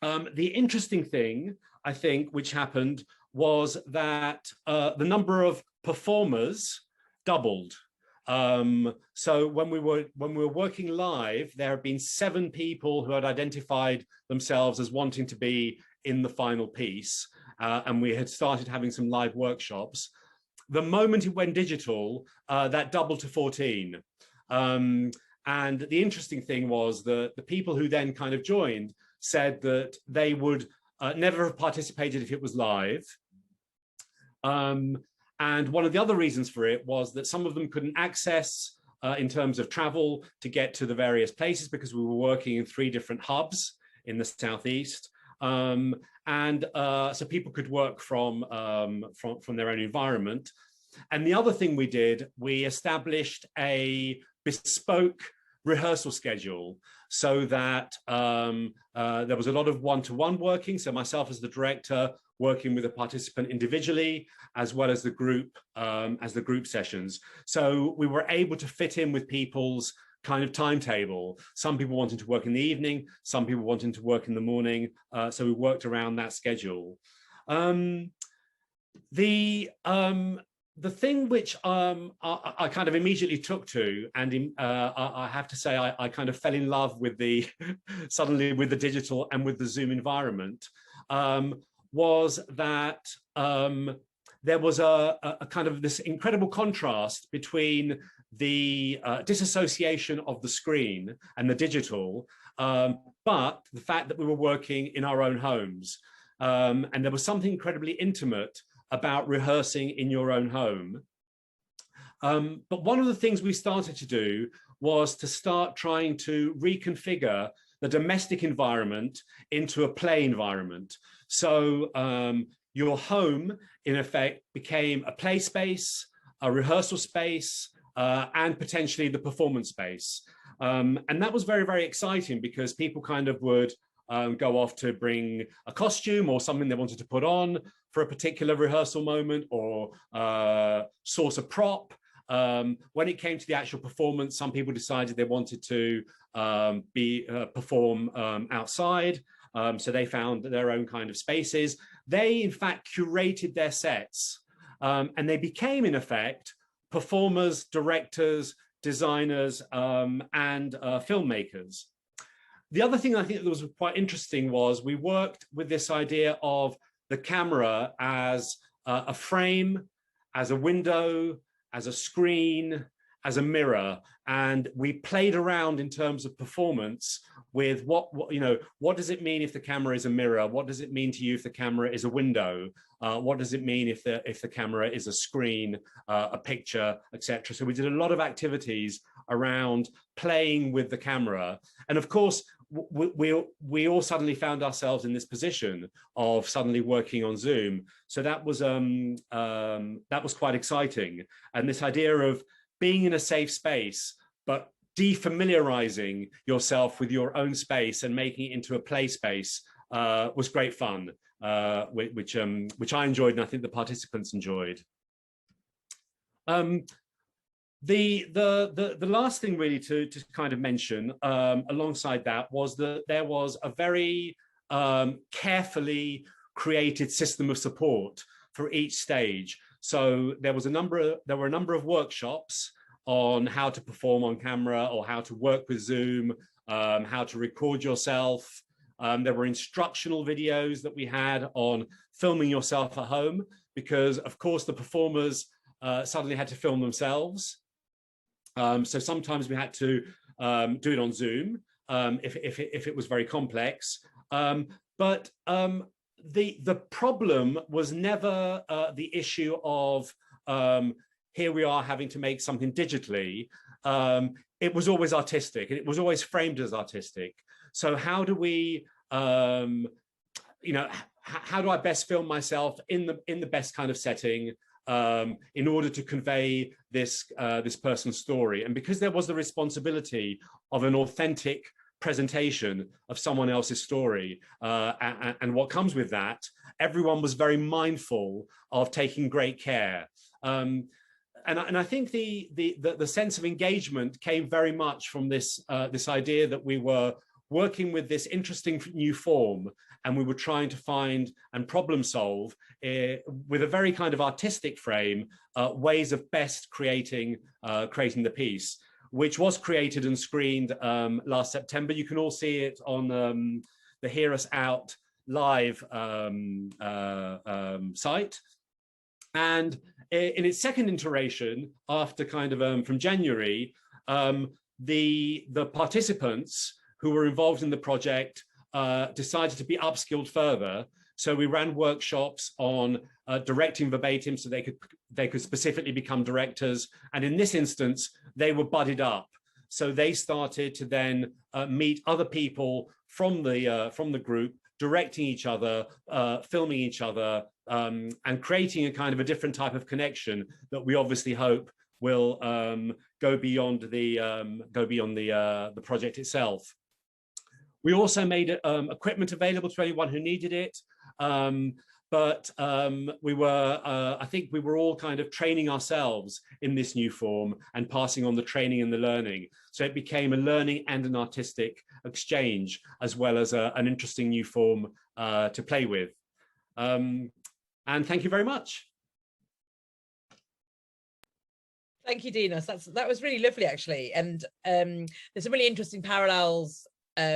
The interesting thing, I think, which happened, was that the number of performers doubled. So when we were working live, there had been 7 people who had identified themselves as wanting to be in the final piece, and we had started having some live workshops. The moment it went digital, that doubled to 14. And the interesting thing was that the people who then kind of joined said that they would never have participated if it was live. And one of the other reasons for it was that some of them couldn't access, in terms of travel, to get to the various places, because we were working in 3 different hubs in the Southeast. So people could work from their own environment. And the other thing we did, we established a bespoke rehearsal schedule, so that there was a lot of one-to-one working. So myself as the director working with a participant individually, as well as the group sessions. So we were able to fit in with people's kind of timetable. Some people wanting to work in the evening, some people wanting to work in the morning. So we worked around that schedule. The thing which I kind of immediately took to, and I have to say I kind of fell in love with suddenly with the digital and with the Zoom environment, was that there was a kind of this incredible contrast between the disassociation of the screen and the digital, but the fact that we were working in our own homes. And there was something incredibly intimate about rehearsing in your own home. But one of the things we started to do was to start trying to reconfigure the domestic environment into a play environment. So your home, in effect, became a play space, a rehearsal space, and potentially the performance space. And that was very, very exciting because people kind of would go off to bring a costume or something they wanted to put on for a particular rehearsal moment, or source a prop. When it came to the actual performance, some people decided they wanted to perform outside. So they found their own kind of spaces. They, in fact, curated their sets, and they became, in effect, performers, directors, designers, and filmmakers. The other thing I think that was quite interesting was we worked with this idea of the camera as a frame, as a window, as a screen, as a mirror, and we played around in terms of performance with what what does it mean if the camera is a mirror? What does it mean to you if the camera is a window? What does it mean if the camera is a screen, a picture, etc.? So we did a lot of activities around playing with the camera, and of course we all suddenly found ourselves in this position of suddenly working on Zoom. So that was quite exciting, and this idea of being in a safe space, but defamiliarizing yourself with your own space and making it into a play space was great fun, which I enjoyed, and I think the participants enjoyed. The last thing really to kind of mention alongside that was that there was a very carefully created system of support for each stage. So there were a number of workshops on how to perform on camera or how to work with Zoom, how to record yourself. There were instructional videos that we had on filming yourself at home, because of course the performers suddenly had to film themselves. So sometimes we had to do it on Zoom if it was very complex. But the problem was never the issue of here we are having to make something digitally. It was always artistic, and it was always framed as artistic. So how do we, how do I best film myself in the best kind of setting in order to convey this person's story? And because there was the responsibility of an authentic presentation of someone else's story, and what comes with that, everyone was very mindful of taking great care. And I think the sense of engagement came very much from this idea that we were working with this interesting new form, and we were trying to find and problem solve with a very kind of artistic frame ways of best creating the piece, which was created and screened last September. You can all see it on the Hear Us Out live site. And in its second iteration, after kind of from January, the participants who were involved in the project decided to be upskilled further. So we ran workshops on directing verbatim, so they could specifically become directors. And in this instance, they were budded up. So they started to then meet other people from the group, directing each other, filming each other, and creating a kind of a different type of connection that we obviously hope will go beyond the project itself. We also made equipment available to anyone who needed it, but we were, I think we were all kind of training ourselves in this new form and passing on the training and the learning. So it became a learning and an artistic exchange, as well as an interesting new form to play with. And thank you very much. Thank you, Dinos. That was really lovely, actually. And there's some really interesting parallels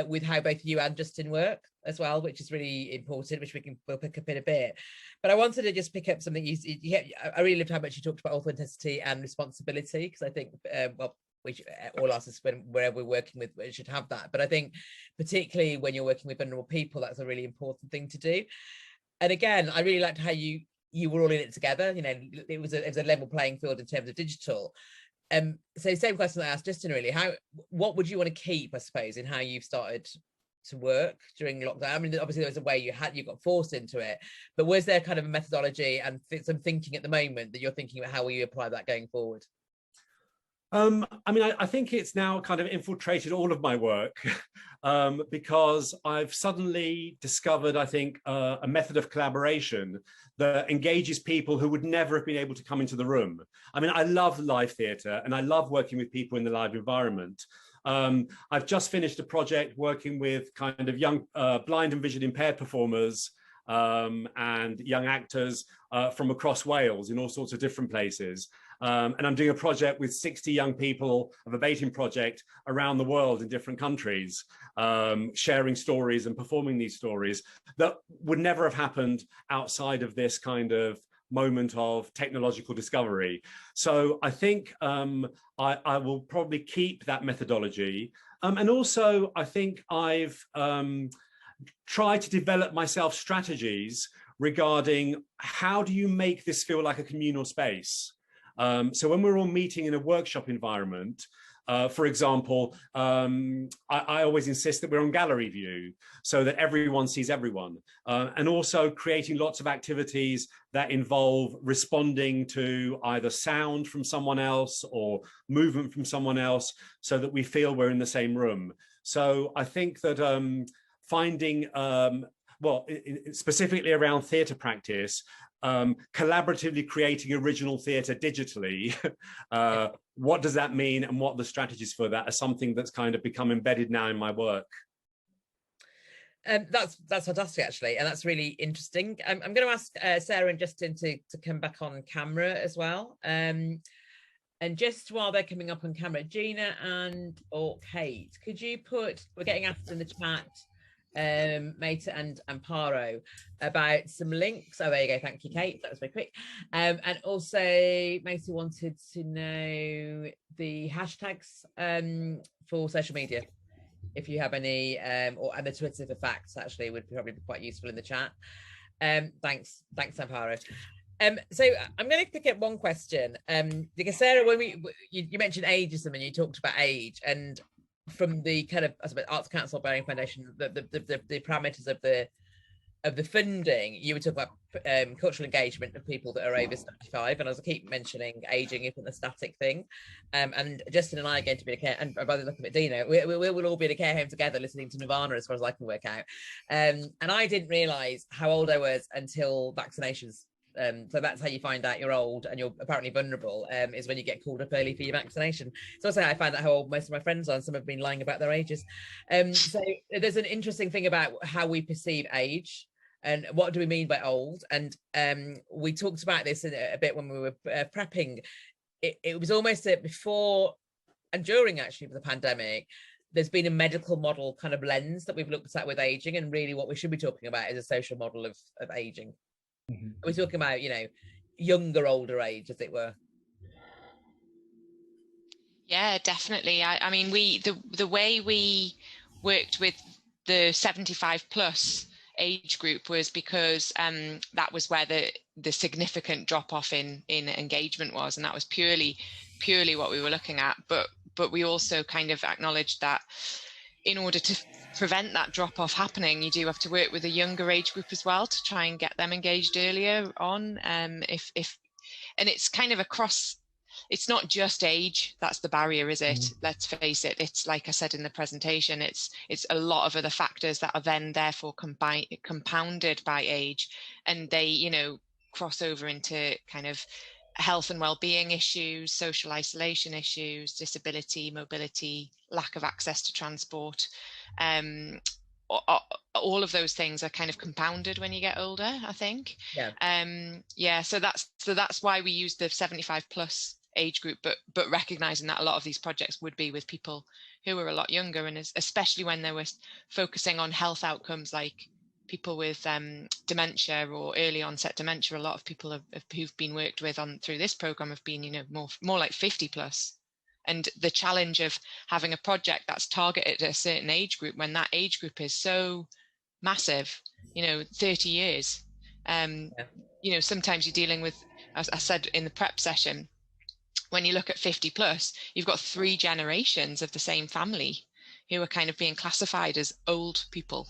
with how both you and Justin work as well, which is really important, which we'll pick up in a bit. But I wanted to just pick up something I really loved how much you talked about authenticity and responsibility, because I think, well, all artists, wherever we're working with, we should have that. But I think particularly when you're working with vulnerable people, that's a really important thing to do. And again, I really liked how you were all in it together. You know, it was a level playing field in terms of digital. So same question I asked Justin, really. What would you want to keep, I suppose, in how you've started to work during lockdown? I mean, obviously there was a way you got forced into it, but was there kind of a methodology and some thinking at the moment that you're thinking about how will you apply that going forward? I mean, I think it's now kind of infiltrated all of my work because I've suddenly discovered, I think, a method of collaboration that engages people who would never have been able to come into the room. I mean, I love live theatre and I love working with people in the live environment. I've just finished a project working with kind of young blind and vision impaired performers and young actors from across Wales in all sorts of different places. And I'm doing a project with 60 young people, a verbatim project around the world in different countries, sharing stories and performing these stories that would never have happened outside of this kind of moment of technological discovery. So I think I will probably keep that methodology. And also, I think I've tried to develop myself strategies regarding how do you make this feel like a communal space? So when we're all meeting in a workshop environment, for example, I always insist that we're on gallery view so that everyone sees everyone, and also creating lots of activities that involve responding to either sound from someone else or movement from someone else so that we feel we're in the same room. So I think that finding, well, specifically around theatre practice, collaboratively creating original theatre digitally, what does that mean and what are the strategies for that are something that's kind of become embedded now in my work. That's fantastic, actually, and that's really interesting. I'm going to ask Sarah and Justin to come back on camera as well. And just while they're coming up on camera, Gina or Kate, could you we're getting asked in the chat, Meta and Amparo, about some links. Oh, there you go. Thank you, Kate. That was very quick. And also, Meta wanted to know the hashtags for social media. If you have any, and the Twitter for facts actually would probably be quite useful in the chat. Thanks, Amparo. So I'm going to pick up one question because Sarah, when you mentioned ageism and you talked about age, and from the kind of, I suppose, Arts Council Bearing Foundation, the parameters of the funding, you were talking about cultural engagement of people that are over 75, and as I keep mentioning, aging isn't a static thing. And Justin and I are going to be in a care, and by the looking at Dino, we will all be in a care home together listening to Nirvana as far as I can work out. And I didn't realise how old I was until vaccinations. So that's how you find out you're old and you're apparently vulnerable, is when you get called up early for your vaccination. So also I find out how old most of my friends are, and some have been lying about their ages. So there's an interesting thing about how we perceive age and what do we mean by old. And we talked about this a bit when we were prepping. It was almost before and during actually the pandemic, there's been a medical model kind of lens that we've looked at with aging, and really what we should be talking about is a social model of aging. We're talking about, younger, older age, as it were. Yeah, definitely. I mean, the way we worked with the 75 plus age group was because that was where the significant drop off in engagement was, and that was purely what we were looking at. But we also kind of acknowledged that in order to prevent that drop off happening, you do have to work with a younger age group as well to try and get them engaged earlier on. And it's kind of across, it's not just age that's the barrier, is it? Let's face it. It's like I said in the presentation, it's a lot of other factors that are then therefore compounded by age, and they cross over into kind of health and well-being issues, social isolation issues, disability, mobility, lack of access to transport. All of those things are kind of compounded when you get older, I think. So that's why we use the 75 plus age group, but recognizing that a lot of these projects would be with people who are a lot younger, and especially when they were focusing on health outcomes like people with dementia or early onset dementia. A lot of people who've been worked with through this program have been more like 50 plus. And the challenge of having a project that's targeted at a certain age group when that age group is so massive, 30 years, You know, sometimes you're dealing with, as I said in the prep session, when you look at 50 plus, you've got 3 generations of the same family who are kind of being classified as old people.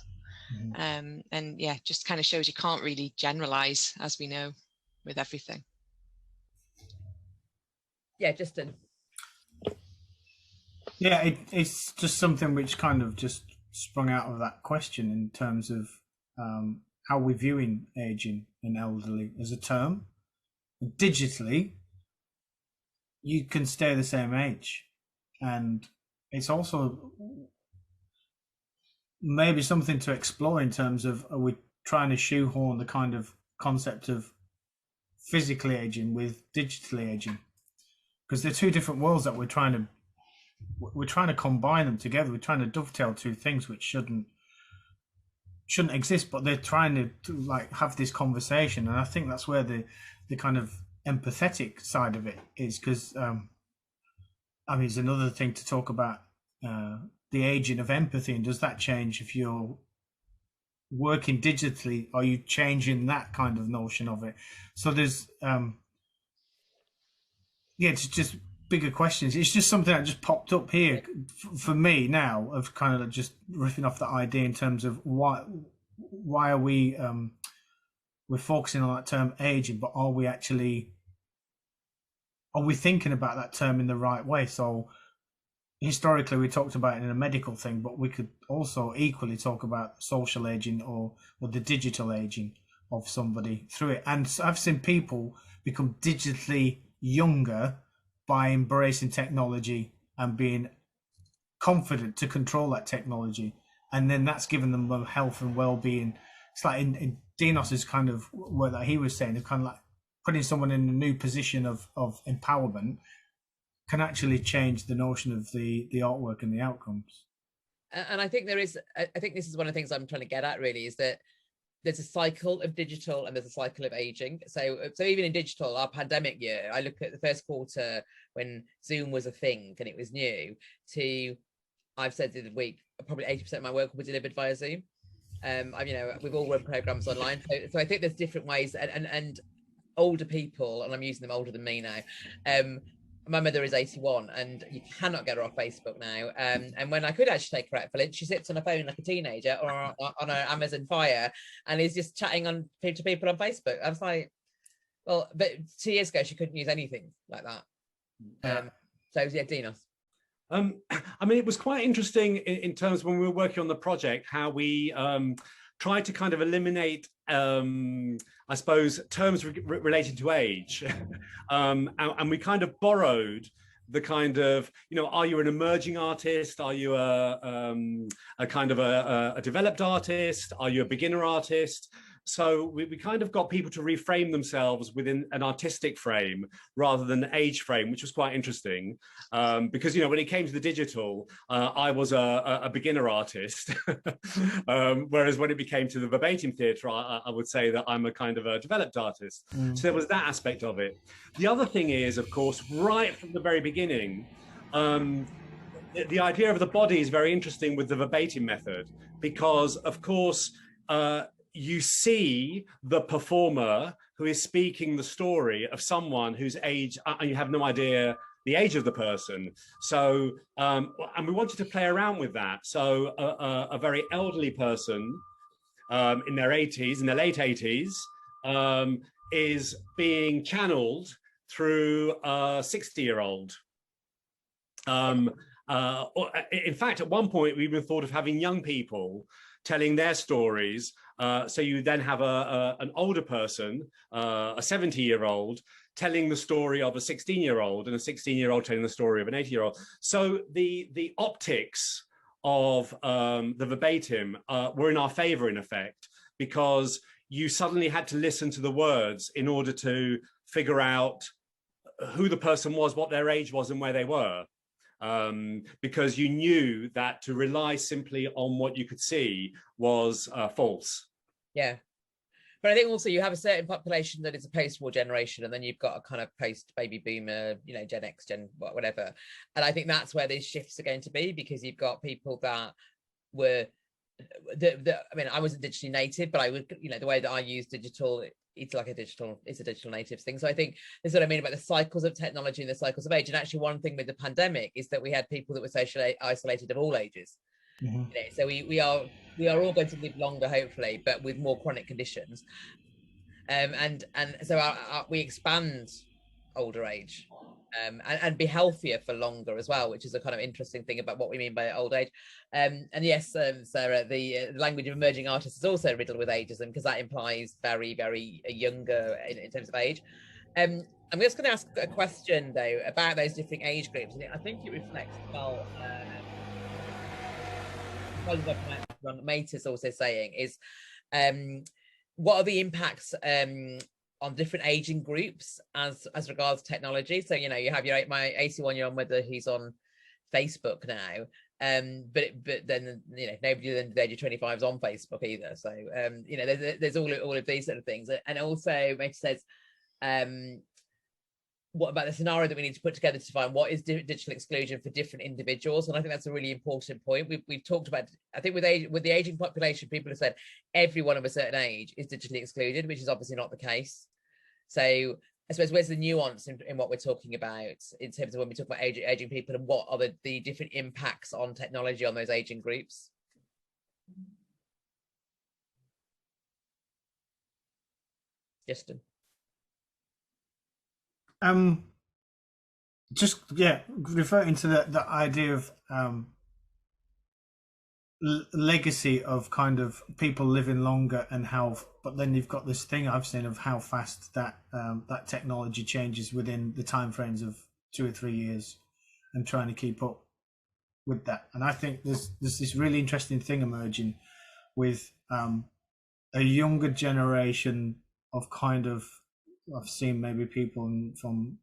And yeah, just kind of shows you can't really generalize, as we know, with everything. Yeah, Justin. Yeah, it's just something which kind of just sprung out of that question in terms of how we're viewing aging and elderly as a term. Digitally, you can stay the same age, and it's also maybe something to explore in terms of, are we trying to shoehorn the kind of concept of physically aging with digitally aging? Because they're 2 different worlds that we're trying to combine them together. We're trying to dovetail 2 things which shouldn't exist, but they're trying to like have this conversation. And I think that's where the kind of empathetic side of it is, because I mean, it's another thing to talk about the aging of empathy, and does that change if you're working digitally? Are you changing that kind of notion of it? So there's it's just bigger questions. It's just something that just popped up here for me now, of kind of just riffing off that idea in terms of why are we we're focusing on that term aging, but are we thinking about that term in the right way? So historically we talked about it in a medical thing, but we could also equally talk about social aging or the digital aging of somebody through it. And I've seen people become digitally younger by embracing technology and being confident to control that technology, and then that's given them health and well-being. It's like in Dinos's kind of work that he was saying, of kind of like putting someone in a new position of empowerment can actually change the notion of the artwork and the outcomes. And I think this is one of the things I'm trying to get at, really, is that there's a cycle of digital and there's a cycle of aging. So even in digital, our pandemic year, I look at the first quarter when Zoom was a thing and it was new, to, I've said the week, probably 80% of my work will be delivered via Zoom. We've all run programs online. So I think there's different ways, and older people, and I'm using them older than me now, my mother is 81 and you cannot get her off Facebook now. And when I could actually take her out for lunch, she sits on a phone like a teenager or on an Amazon Fire and is just chatting to people on Facebook. I was like, well, but 2 years ago, she couldn't use anything like that. So yeah, Dinos. I mean, it was quite interesting in terms of when we were working on the project, how we tried to kind of eliminate, I suppose, terms related to age. And we kind of borrowed the kind of, are you an emerging artist? Are you a kind of a developed artist? Are you a beginner artist? So we kind of got people to reframe themselves within an artistic frame rather than an age frame, which was quite interesting. Because, when it came to the digital, I was a beginner artist. Whereas when it became to the verbatim theatre, I would say that I'm a kind of a developed artist. So there was that aspect of it. The other thing is, of course, right from the very beginning, the idea of the body is very interesting with the verbatim method, because, of course, you see the performer who is speaking the story of someone whose age, and you have no idea the age of the person. So, and we wanted to play around with that. So a very elderly person in their 80s, in their late 80s, is being channeled through a 60-year-old. In fact, at one point, we even thought of having young people telling their stories. So you then have an older person, a 70-year-old, telling the story of a 16-year-old, and a 16-year-old telling the story of an 80-year-old. So the optics of the verbatim were in our favor, in effect, because you suddenly had to listen to the words in order to figure out who the person was, what their age was, and where they were. Because you knew that to rely simply on what you could see was false. Yeah. But I think also you have a certain population that is a post-war generation, and then you've got a kind of post-baby boomer, Gen X, Gen whatever. And I think that's where these shifts are going to be, because you've got people that were I mean, I wasn't digitally native, but I would, you know, the way that I use digital, it's a digital native thing. So I think this is what I mean about the cycles of technology and the cycles of age. And actually one thing with the pandemic is that we had people that were socially isolated of all ages. Mm-hmm. You know, so we are all going to live longer, hopefully, but with more chronic conditions. And so we expand older age. And be healthier for longer as well, which is a kind of interesting thing about what we mean by old age. And yes, Sarah, the language of emerging artists is also riddled with ageism, because that implies very, very younger in terms of age. I'm just going to ask a question though about those different age groups. I think it reflects well. What Mate is also saying is, what are the impacts on different aging groups as regards technology? So, you know, you have my 81-year-old mother who's on Facebook now, but then, you know, nobody under the age of 25 is on Facebook either. So, you know, there's all of these sort of things. And also, Mate says, what about the scenario that we need to put together to find what is digital exclusion for different individuals? And I think that's a really important point. We've talked about, I think with the aging population, people have said everyone of a certain age is digitally excluded, which is obviously not the case. So I suppose where's the nuance in what we're talking about in terms of when we talk about aging people, and what are the different impacts on technology on those aging groups? Justin. Just referring to the idea of legacy of kind of people living longer and how, but then you've got this thing I've seen of how fast that that technology changes within the timeframes of 2 or 3 years, and trying to keep up with that. And I think there's this really interesting thing emerging with a younger generation of kind of, I've seen maybe people from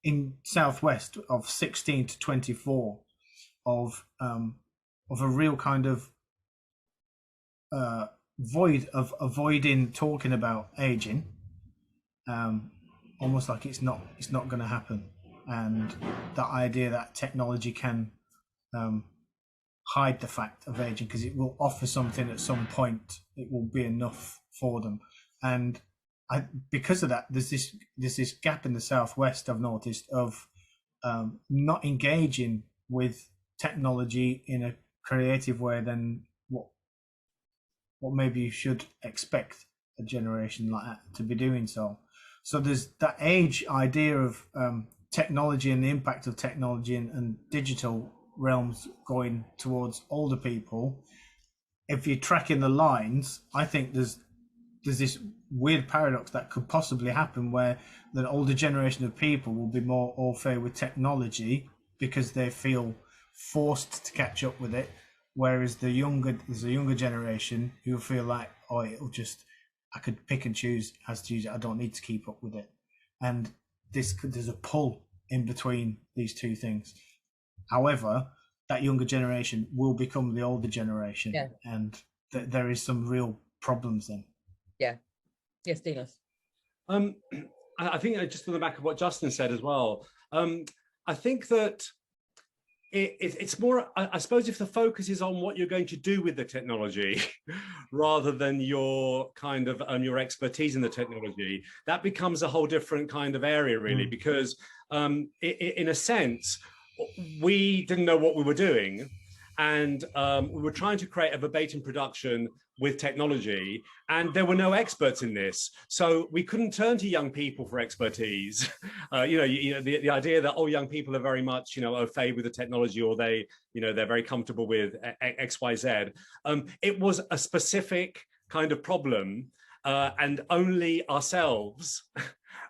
in Southwest of 16 to 24 of a real kind of void of avoiding talking about aging, almost like it's not going to happen, and that idea that technology can hide the fact of aging because it will offer something at some point, it will be enough for them. And because of that, there's this gap in the Southwest I've noticed of not engaging with technology in a creative way than what maybe you should expect a generation like that to be doing. So there's that age idea of technology and the impact of technology and digital realms going towards older people. If you're tracking the lines, I think there's this weird paradox that could possibly happen where the older generation of people will be more au fait with technology because they feel forced to catch up with it, whereas there's a younger generation who feel like, oh, I could pick and choose as to use it, I don't need to keep up with it. And there's a pull in between these two things. However, that younger generation will become the older generation, and there is some real problems then. Yeah. Yes, Dinos. I think just on the back of what Justin said as well, I think that it's more, I suppose, if the focus is on what you're going to do with the technology rather than your kind of your expertise in the technology, that becomes a whole different kind of area, really, because in a sense, we didn't know what we were doing, and we were trying to create a verbatim production with technology, and there were no experts in this, so we couldn't turn to young people for expertise. The idea that young people are very much au fait with the technology, or they're very comfortable with XYZ. It was a specific kind of problem, and only ourselves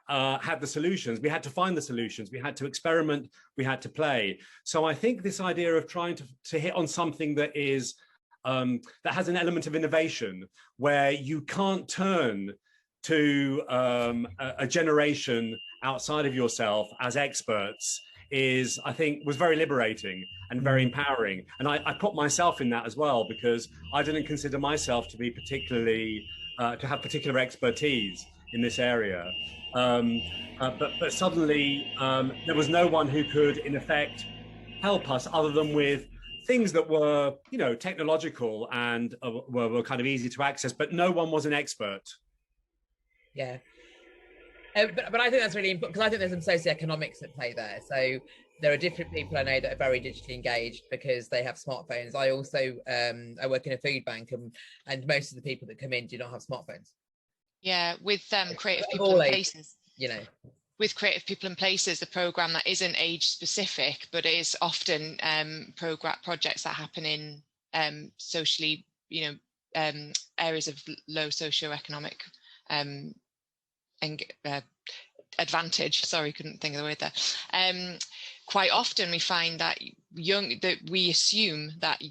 had the solutions. We had to find the solutions. We had to experiment. We had to play. So I think this idea of trying to hit on something that is that has an element of innovation, where you can't turn to a generation outside of yourself as experts, was very liberating and very empowering. And I put myself in that as well, because I didn't consider myself to be particularly to have particular expertise in this area. But suddenly there was no one who could, in effect, help us other than with things that were, you know, technological and were kind of easy to access, but no one was an expert. Yeah. But I think that's really important, because I think there's some socioeconomics at play there. So there are different people I know that are very digitally engaged because they have smartphones. I also I work in a food bank, and most of the people that come in do not have smartphones. Yeah, with creative people and places, you know. With Creative People and Places, the programme that isn't age specific, but is often projects that happen in socially, you know, areas of low socioeconomic advantage. Sorry, couldn't think of the word there. Quite often we find that we assume that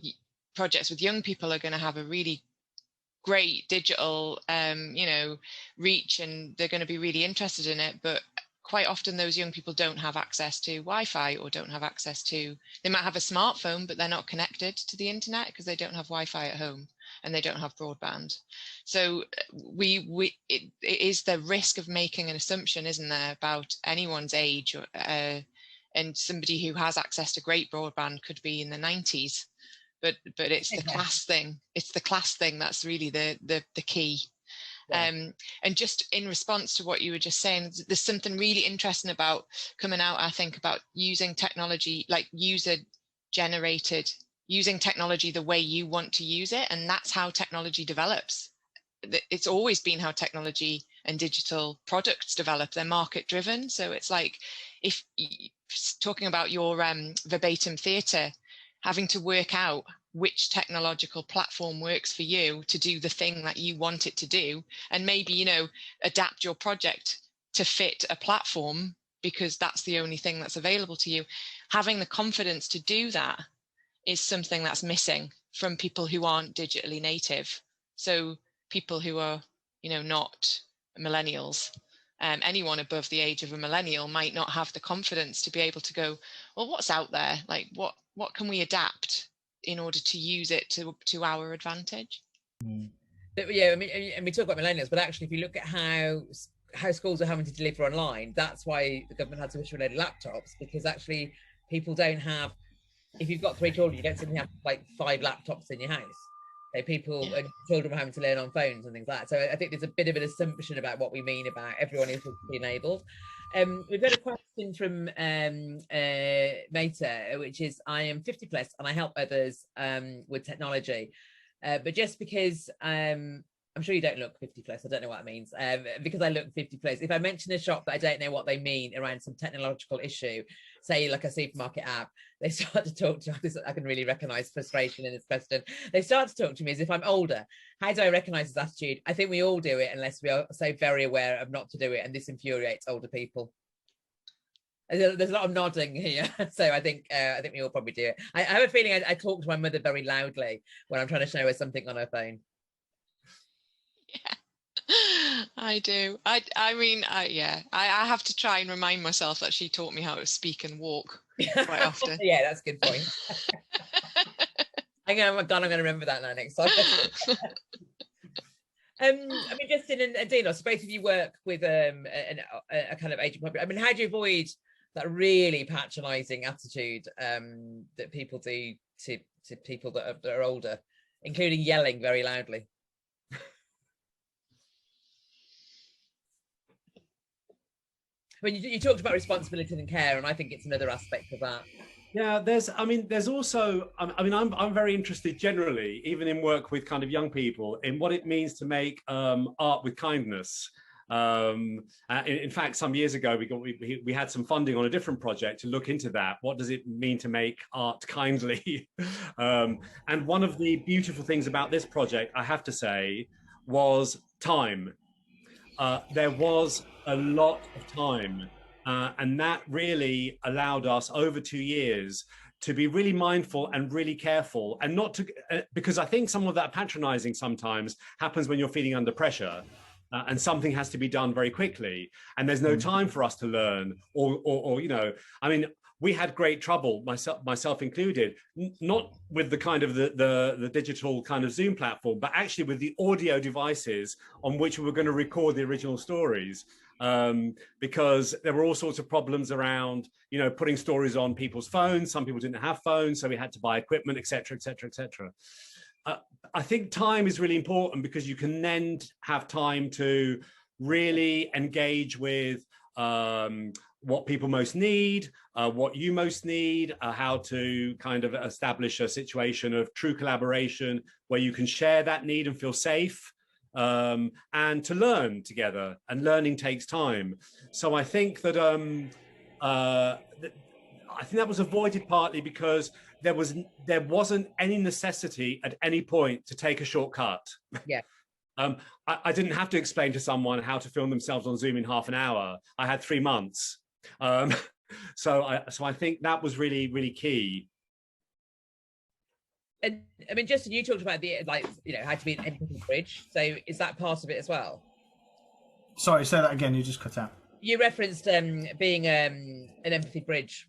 projects with young people are going to have a really great digital, you know, reach, and they're going to be really interested in it, but quite often those young people don't have access to Wi-Fi, or don't have access to, they might have a smartphone, but they're not connected to the internet because they don't have Wi-Fi at home and they don't have broadband. So it is the risk of making an assumption, isn't there, about anyone's age, and somebody who has access to great broadband could be in the 90s, but it's the class thing. It's the class thing that's really the key. Yeah. And just in response to what you were just saying, there's something really interesting about coming out, I think, about using technology, like user-generated, using technology the way you want to use it. And that's how technology develops. It's always been how technology and digital products develop. They're market-driven. So it's like, if talking about your verbatim theatre, having to work out which technological platform works for you to do the thing that you want it to do, and maybe, you know, adapt your project to fit a platform because that's the only thing that's available to you. Having the confidence to do that is something that's missing from people who aren't digitally native. So people who are, you know, not millennials, anyone above the age of a millennial might not have the confidence to be able to go, well, what's out there? Like, what can we adapt in order to use it to our advantage? But yeah, I mean, and we talk about millennials, but actually, if you look at how schools are having to deliver online, that's why the government had to issue a load of laptops, because actually people don't have. If you've got 3 children, you don't simply have like 5 laptops in your house. So children are having to learn on phones and things like that. So I think there's a bit of an assumption about what we mean about everyone is digitally enabled. We've got a question from Meta, which is, I am 50 plus and I help others with technology. But just because I'm sure you don't look 50 plus, I don't know what that means, because I look 50 plus, if I mention a shop that I don't know what they mean around some technological issue, say like a supermarket app, they start to talk to me. I can really recognize frustration in this question. They start to talk to me as if I'm older. How do I recognize this attitude? I think we all do it unless we are so very aware of not to do it, and this infuriates older people. There's a lot of nodding here, so I think we all probably do it. I have a feeling I talk to my mother very loudly when I'm trying to show her something on her phone. Yeah, I do. I mean, I have to try and remind myself that she taught me how to speak and walk quite often. Yeah, that's a good point. I'm going to remember that now next time. I mean, Justin and Dinos, both of you work with a kind of aging public. I mean, how do you avoid that really patronising attitude that people do to people that are older, including yelling very loudly? I mean, you talked about responsibility and care, and I think it's another aspect of that. Yeah, there's also, I'm very interested generally, even in work with kind of young people, in what it means to make art with kindness. In fact, some years ago, we had some funding on a different project to look into that. What does it mean to make art kindly? And one of the beautiful things about this project, I have to say, was time. There was a lot of time, and that really allowed us over 2 years to be really mindful and really careful, and not to, because I think some of that patronizing sometimes happens when you're feeling under pressure, and something has to be done very quickly, and there's no time for us to learn, or you know, I mean, we had great trouble, myself included, not with the kind of the digital kind of Zoom platform, but actually with the audio devices on which we were going to record the original stories. because there were all sorts of problems around, you know, putting stories on people's phones. Some people didn't have phones, so we had to buy equipment, etc., etc., etc. I think time is really important, because you can then have time to really engage with what people most need, what you most need, how to kind of establish a situation of true collaboration where you can share that need and feel safe, and to learn together. And learning takes time. So I think that I think that was avoided partly because there wasn't any necessity at any point to take a shortcut. Yeah. I didn't have to explain to someone how to film themselves on Zoom in half an hour. I had 3 months. So I think that was really, really key. And I mean, Justin, you talked about the, like, you know, how to be an empathy bridge. So is that part of it as well? Sorry, say that again. You just cut out. You referenced being an empathy bridge.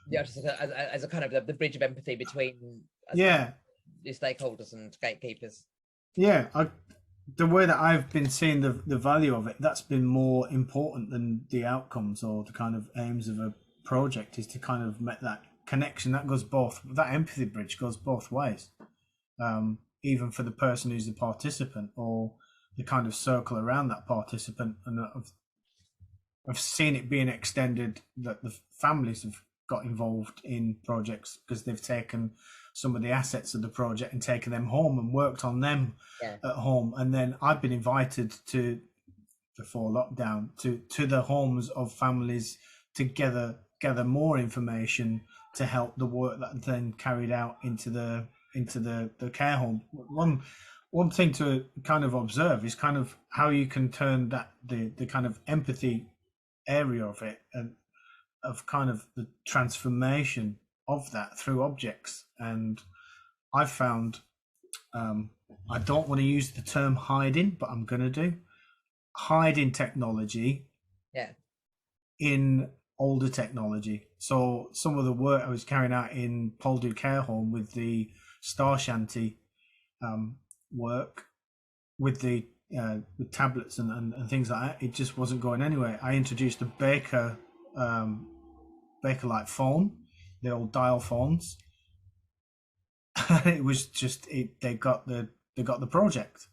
Yeah, as a kind of the bridge of empathy between your stakeholders and gatekeepers. Yeah, the way that I've been seeing the value of it, that's been more important than the outcomes or the kind of aims of a project, is to kind of make that connection. That goes both, that empathy bridge goes both ways, even for the person who's the participant or the kind of circle around that participant. And I've seen it being extended, that the families have got involved in projects because they've taken some of the assets of the project and taken them home and worked on them at home. And then I've been invited to, before lockdown, to the homes of families to gather more information to help the work that then carried out into the care home. One thing to kind of observe is kind of how you can turn that the kind of empathy area of it, and of kind of the transformation of that through objects. And I've found, I don't want to use the term hiding, but I'm going to do hiding technology in older technology. So some of the work I was carrying out in Poldu Care Home with the Star Shanty work, with the with tablets and things like that, it just wasn't going anywhere. I introduced a Baker Bakelite phone, the old dial phones. It was just they got the project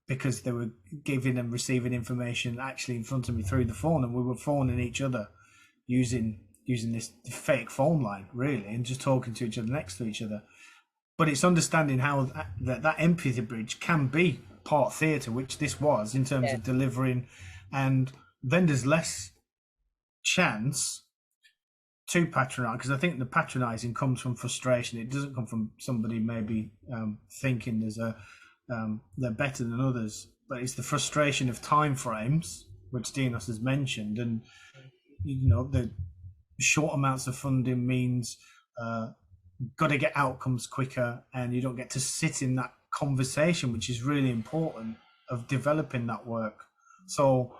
because they were giving and receiving information actually in front of me through the phone, and we were phoning each other using this fake phone line, really, and just talking to each other next to each other. But it's understanding how that empathy bridge can be part theatre, which this was, in terms of delivering, and then there's less chance to patronise, because I think the patronising comes from frustration. It doesn't come from somebody maybe thinking they're better than others, but it's the frustration of time frames, which Dinos has mentioned. And you know, the short amounts of funding means got to get outcomes quicker, and you don't get to sit in that conversation, which is really important, of developing that work. So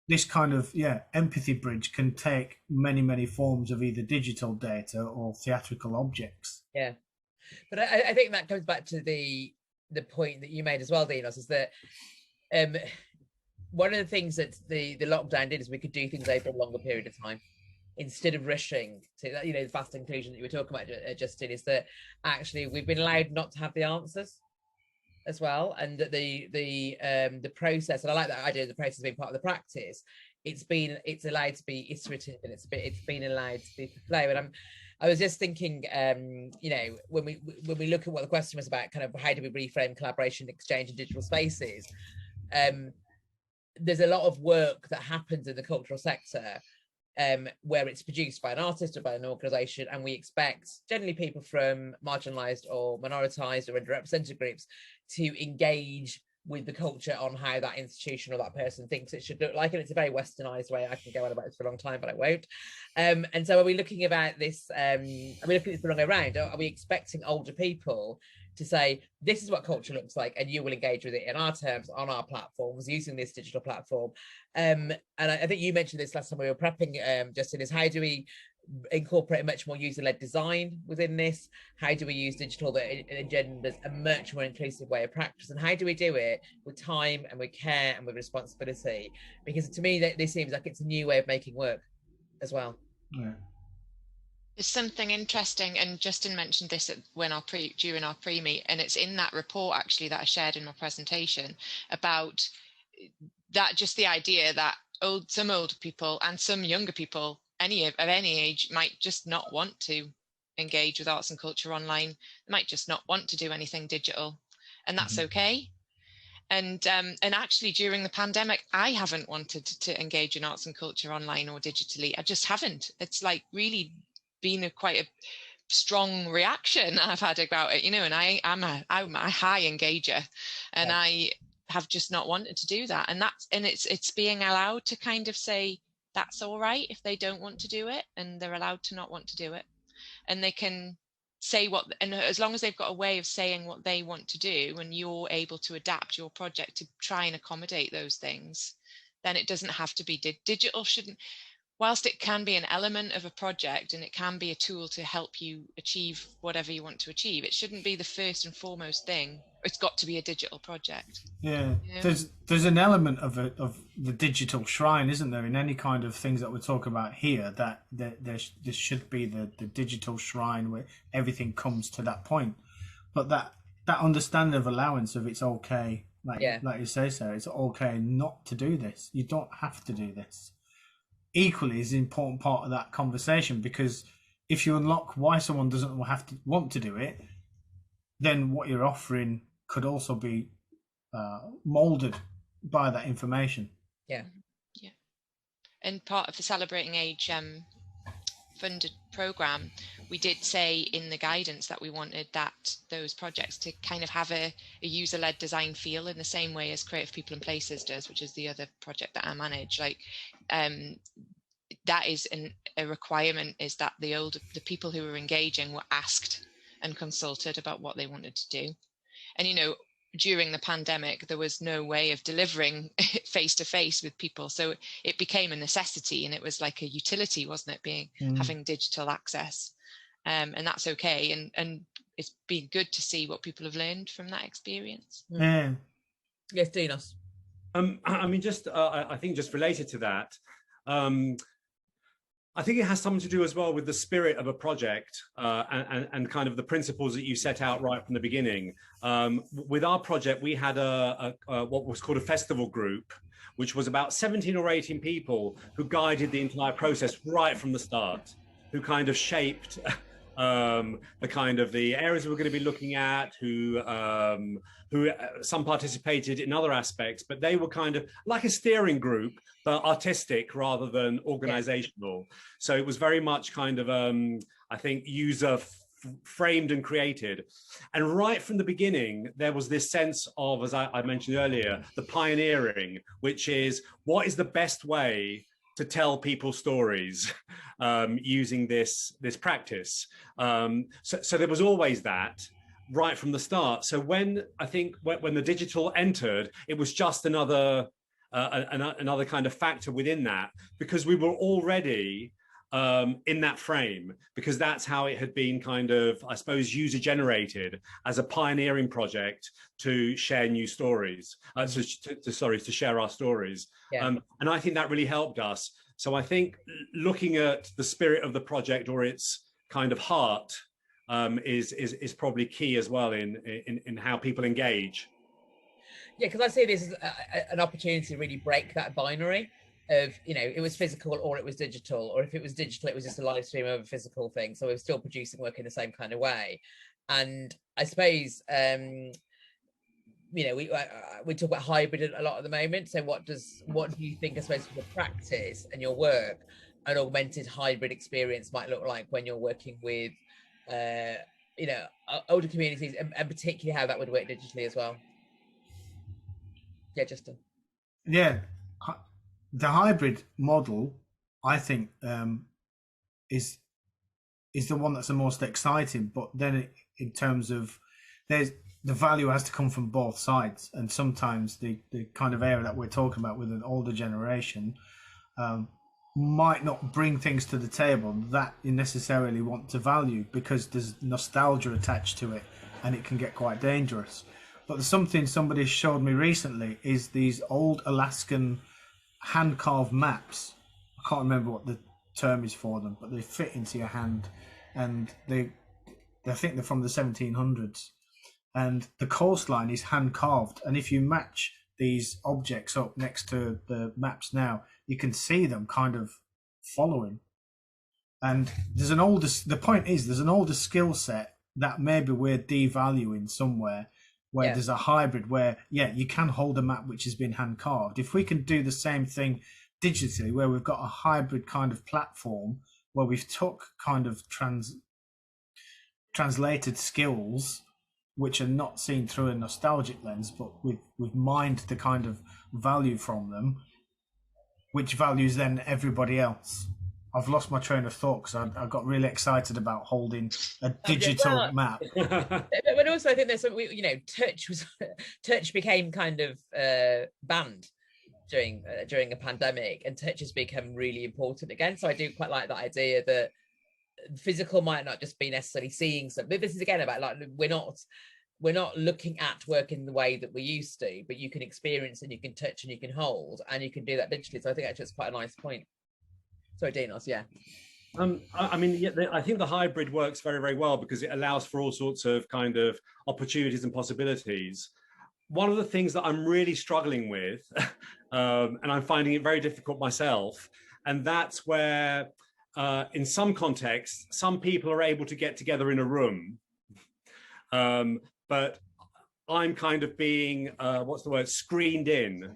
this kind of empathy bridge can take many forms of either digital data or theatrical objects. Yeah, but I think that comes back to the point that you made as well, Dinos, is that one of the things that the lockdown did is we could do things over a longer period of time instead of rushing to that. You know, the fast inclusion that you were talking about, Justin, is that actually we've been allowed not to have the answers as well, and that the process, and I like that idea of the process being part of the practice, it's allowed to be iterative, and it's been allowed to be flow. And I was just thinking, you know, when we look at what the question was about, kind of how do we reframe collaboration, exchange in digital spaces, there's a lot of work that happens in the cultural sector where it's produced by an artist or by an organisation, and we expect generally people from marginalised or minoritized or underrepresented groups to engage with the culture on how that institution or that person thinks it should look like. And it's a very westernized way. I can go on about this for a long time, but I won't. And so are we looking about this, are we looking at this the wrong way around? Are we expecting older people to say, this is what culture looks like, and you will engage with it in our terms, on our platforms, using this digital platform? And I think you mentioned this last time we were prepping, Justin, is how do we incorporate a much more user-led design within this? How do we use digital that engenders a much more inclusive way of practice? And how do we do it with time and with care and with responsibility? Because to me, this seems like it's a new way of making work as well. Yeah. There's something interesting, and Justin mentioned this during our pre-meet, and it's in that report actually that I shared in my presentation about that, just the idea that some older people and some younger people of any age might just not want to engage with arts and culture online, might just not want to do anything digital, and that's okay. And actually during the pandemic, I haven't wanted to engage in arts and culture online or digitally. I just haven't. It's like really been quite a strong reaction I've had about it, and I'm a high engager, and I have just not wanted to do that. And it's being allowed to kind of say that's all right if they don't want to do it, and they're allowed to not want to do it, and they can say and as long as they've got a way of saying what they want to do, and you're able to adapt your project to try and accommodate those things, then it doesn't have to be digital. Whilst it can be an element of a project and it can be a tool to help you achieve whatever you want to achieve, it shouldn't be the first and foremost thing. It's got to be a digital project. Yeah, there's an element of the digital shrine, isn't there, in any kind of things that we're talking about here, that there should be the digital shrine where everything comes to that point. But that understanding of allowance of it's okay, like you say, Sarah, it's okay not to do this. You don't have to do this. Equally is an important part of that conversation, because if you unlock why someone doesn't want to do it, then what you're offering could also be molded by that information. Yeah. And part of the Celebrating Age funded program, we did say in the guidance that we wanted those projects to kind of have a user-led design feel in the same way as Creative People and Places does, which is the other project that I manage. Like that is a requirement, is that the people who were engaging were asked and consulted about what they wanted to do. And during the pandemic, there was no way of delivering face-to-face with people, so it became a necessity, and it was like a utility, wasn't it, having digital access, and that's okay, and it's been good to see what people have learned from that experience. Yes, Dinos. I mean, I think just related to that, I think it has something to do as well with the spirit of a project and kind of the principles that you set out right from the beginning. With our project, we had what was called a festival group, which was about 17 or 18 people who guided the entire process right from the start, who kind of shaped the areas we're going to be looking at, who some participated in other aspects, but they were kind of like a steering group, but artistic rather than organizational. So it was very much kind of, I think, user framed and created. And right from the beginning, there was this sense of, as I mentioned earlier, the pioneering, which is what is the best way to tell people stories using this practice. So there was always that right from the start. So when the digital entered, it was just another kind of factor within that, because we were already in that frame, because that's how it had been kind of, I suppose, user generated as a pioneering project to share new stories, to share our stories. And I think that really helped us. So I think looking at the spirit of the project, or its kind of heart, is probably key as well in how people engage. Yeah, because I see this as an opportunity to really break that binary of, it was physical or it was digital, or if it was digital, it was just a live stream of a physical thing. So we're still producing work in the same kind of way. And I suppose, we talk about hybrid a lot at the moment. So what do you think, I suppose, for the practice and your work, an augmented hybrid experience might look like when you're working with, older communities, and particularly how that would work digitally as well? Yeah, Justin. Yeah, the hybrid model, I think, is the one that's the most exciting. But then, in terms of, the value has to come from both sides, and sometimes the kind of area that we're talking about with an older generation might not bring things to the table that you necessarily want to value, because there's nostalgia attached to it and it can get quite dangerous. But there's something somebody showed me recently is these old Alaskan hand-carved maps. I can't remember what the term is for them, but they fit into your hand, and I think they're from the 1700s, and the coastline is hand-carved, and if you match these objects up next to the maps now, you can see them kind of following. And there's an older, the point is, there's an older skill set that maybe we're devaluing somewhere, where there's a hybrid where, you can hold a map which has been hand carved. If we can do the same thing digitally, where we've got a hybrid kind of platform where we've took kind of translated skills which are not seen through a nostalgic lens, but we've mined the kind of value from them, which values then everybody else. I've lost my train of thought because I got really excited about holding a digital map. But also, I think there's some, touch became kind of banned during a pandemic, and touch has become really important again. So I do quite like that idea that physical might not just be necessarily seeing something. This is again about, like, we're not looking at work in the way that we used to, but you can experience and you can touch and you can hold, and you can do that digitally. So I think actually it's quite a nice point. Sorry, Dinos, yeah. I mean, I think the hybrid works very, very well because it allows for all sorts of kind of opportunities and possibilities. One of the things that I'm really struggling with, and I'm finding it very difficult myself, and that's where in some contexts, some people are able to get together in a room, but I'm kind of being, screened in.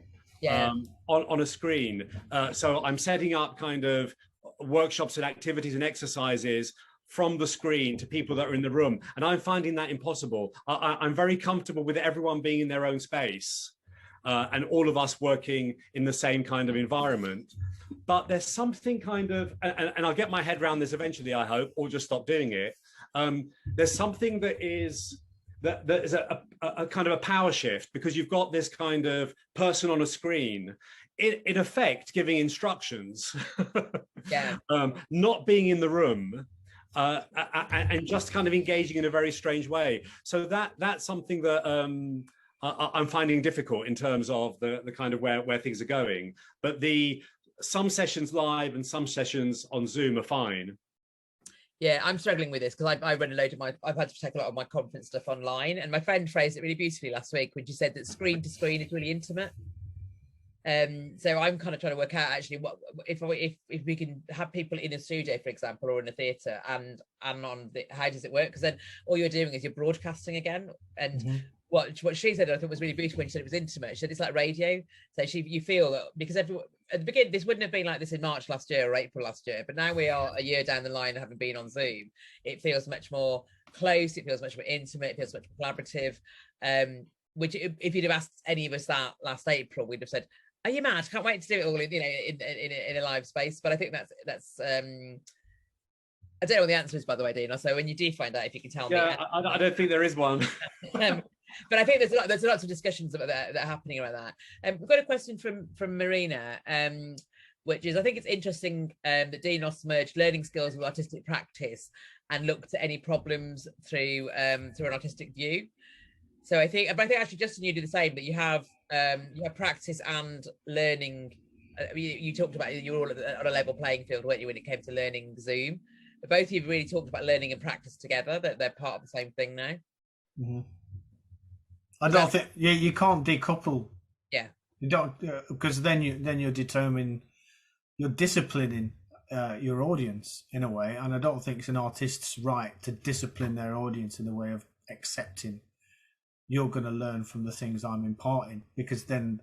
On a screen. So I'm setting up kind of workshops and activities and exercises from the screen to people that are in the room. And I'm finding that impossible. I'm very comfortable with everyone being in their own space and all of us working in the same kind of environment. But there's something kind of, and I'll get my head around this eventually, I hope, or just stop doing it. There's something that is a kind of a power shift, because you've got this kind of person on a screen, in effect giving instructions, not being in the room, and just kind of engaging in a very strange way. So that's something that I'm finding difficult in terms of the kind of where things are going. But some sessions live and some sessions on Zoom are fine. Yeah, I'm struggling with this because I run a load of I've had to take a lot of my conference stuff online, and my friend phrased it really beautifully last week when she said that screen to screen is really intimate. So I'm kind of trying to work out actually what if we can have people in a studio, for example, or in a theatre, and on how does it work? Because then all you're doing is you're broadcasting again. And what she said, I thought was really beautiful when she said it was intimate. She said it's like radio. So you feel that, because everyone at the beginning, this wouldn't have been like this in March last year or April last year, but now we are a year down the line, having been on Zoom, it feels much more close, it feels much more intimate, it feels much more collaborative. Which if you'd have asked any of us that last April, we'd have said, are you mad? Can't wait to do it all in a live space. But I think that's I don't know what the answer is, by the way, Dino. So when you do find out, if you can tell me. I don't think there is one. But I think there's lots of discussions about that are happening around that. We've got a question from Marina, which is, I think it's interesting that Dinos merged learning skills with artistic practice and looked at any problems through an artistic view. So I think actually, Justin, you do the same, that you have practice and learning. You talked about you were all on a level playing field, weren't you, when it came to learning Zoom? But both of you really talked about learning and practice together, that they're part of the same thing now. I don't think you can't decouple. Yeah, you don't, because then you're disciplining your audience in a way, and I don't think it's an artist's right to discipline their audience in the way of accepting you're going to learn from the things I'm imparting, because then,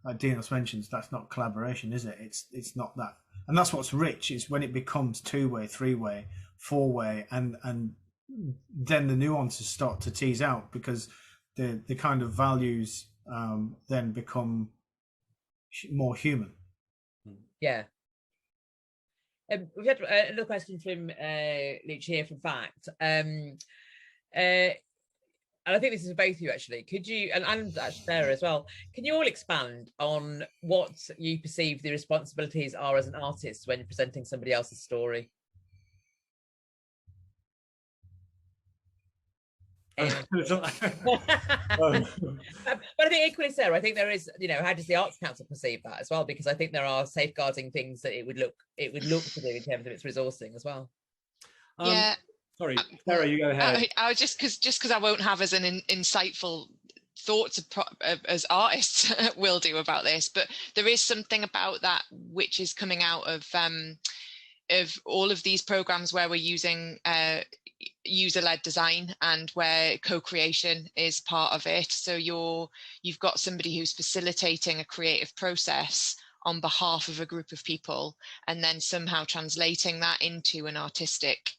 like Dinos mentions, that's not collaboration, is it? It's not that, and that's what's rich, is when it becomes 2-way, 3-way, 4-way, and then the nuances start to tease out, because the kind of values then become more human. Yeah. We've had another question from Lucia from Fact. and I think this is both of you actually, could you, and actually Sarah as well, can you all expand on what you perceive the responsibilities are as an artist when you're presenting somebody else's story? But I think equally, Sarah, I think there is, you know, how does the Arts Council perceive that as well? Because I think there are safeguarding things that it would look to do in terms of its resourcing as well. Yeah. Sorry, Sarah, you go ahead. I was just because I won't have as an insightful thoughts as artists will do about this, but there is something about that which is coming out of all of these programs where we're using user-led design and where co-creation is part of it. So you've got somebody who's facilitating a creative process on behalf of a group of people, and then somehow translating that into an artistic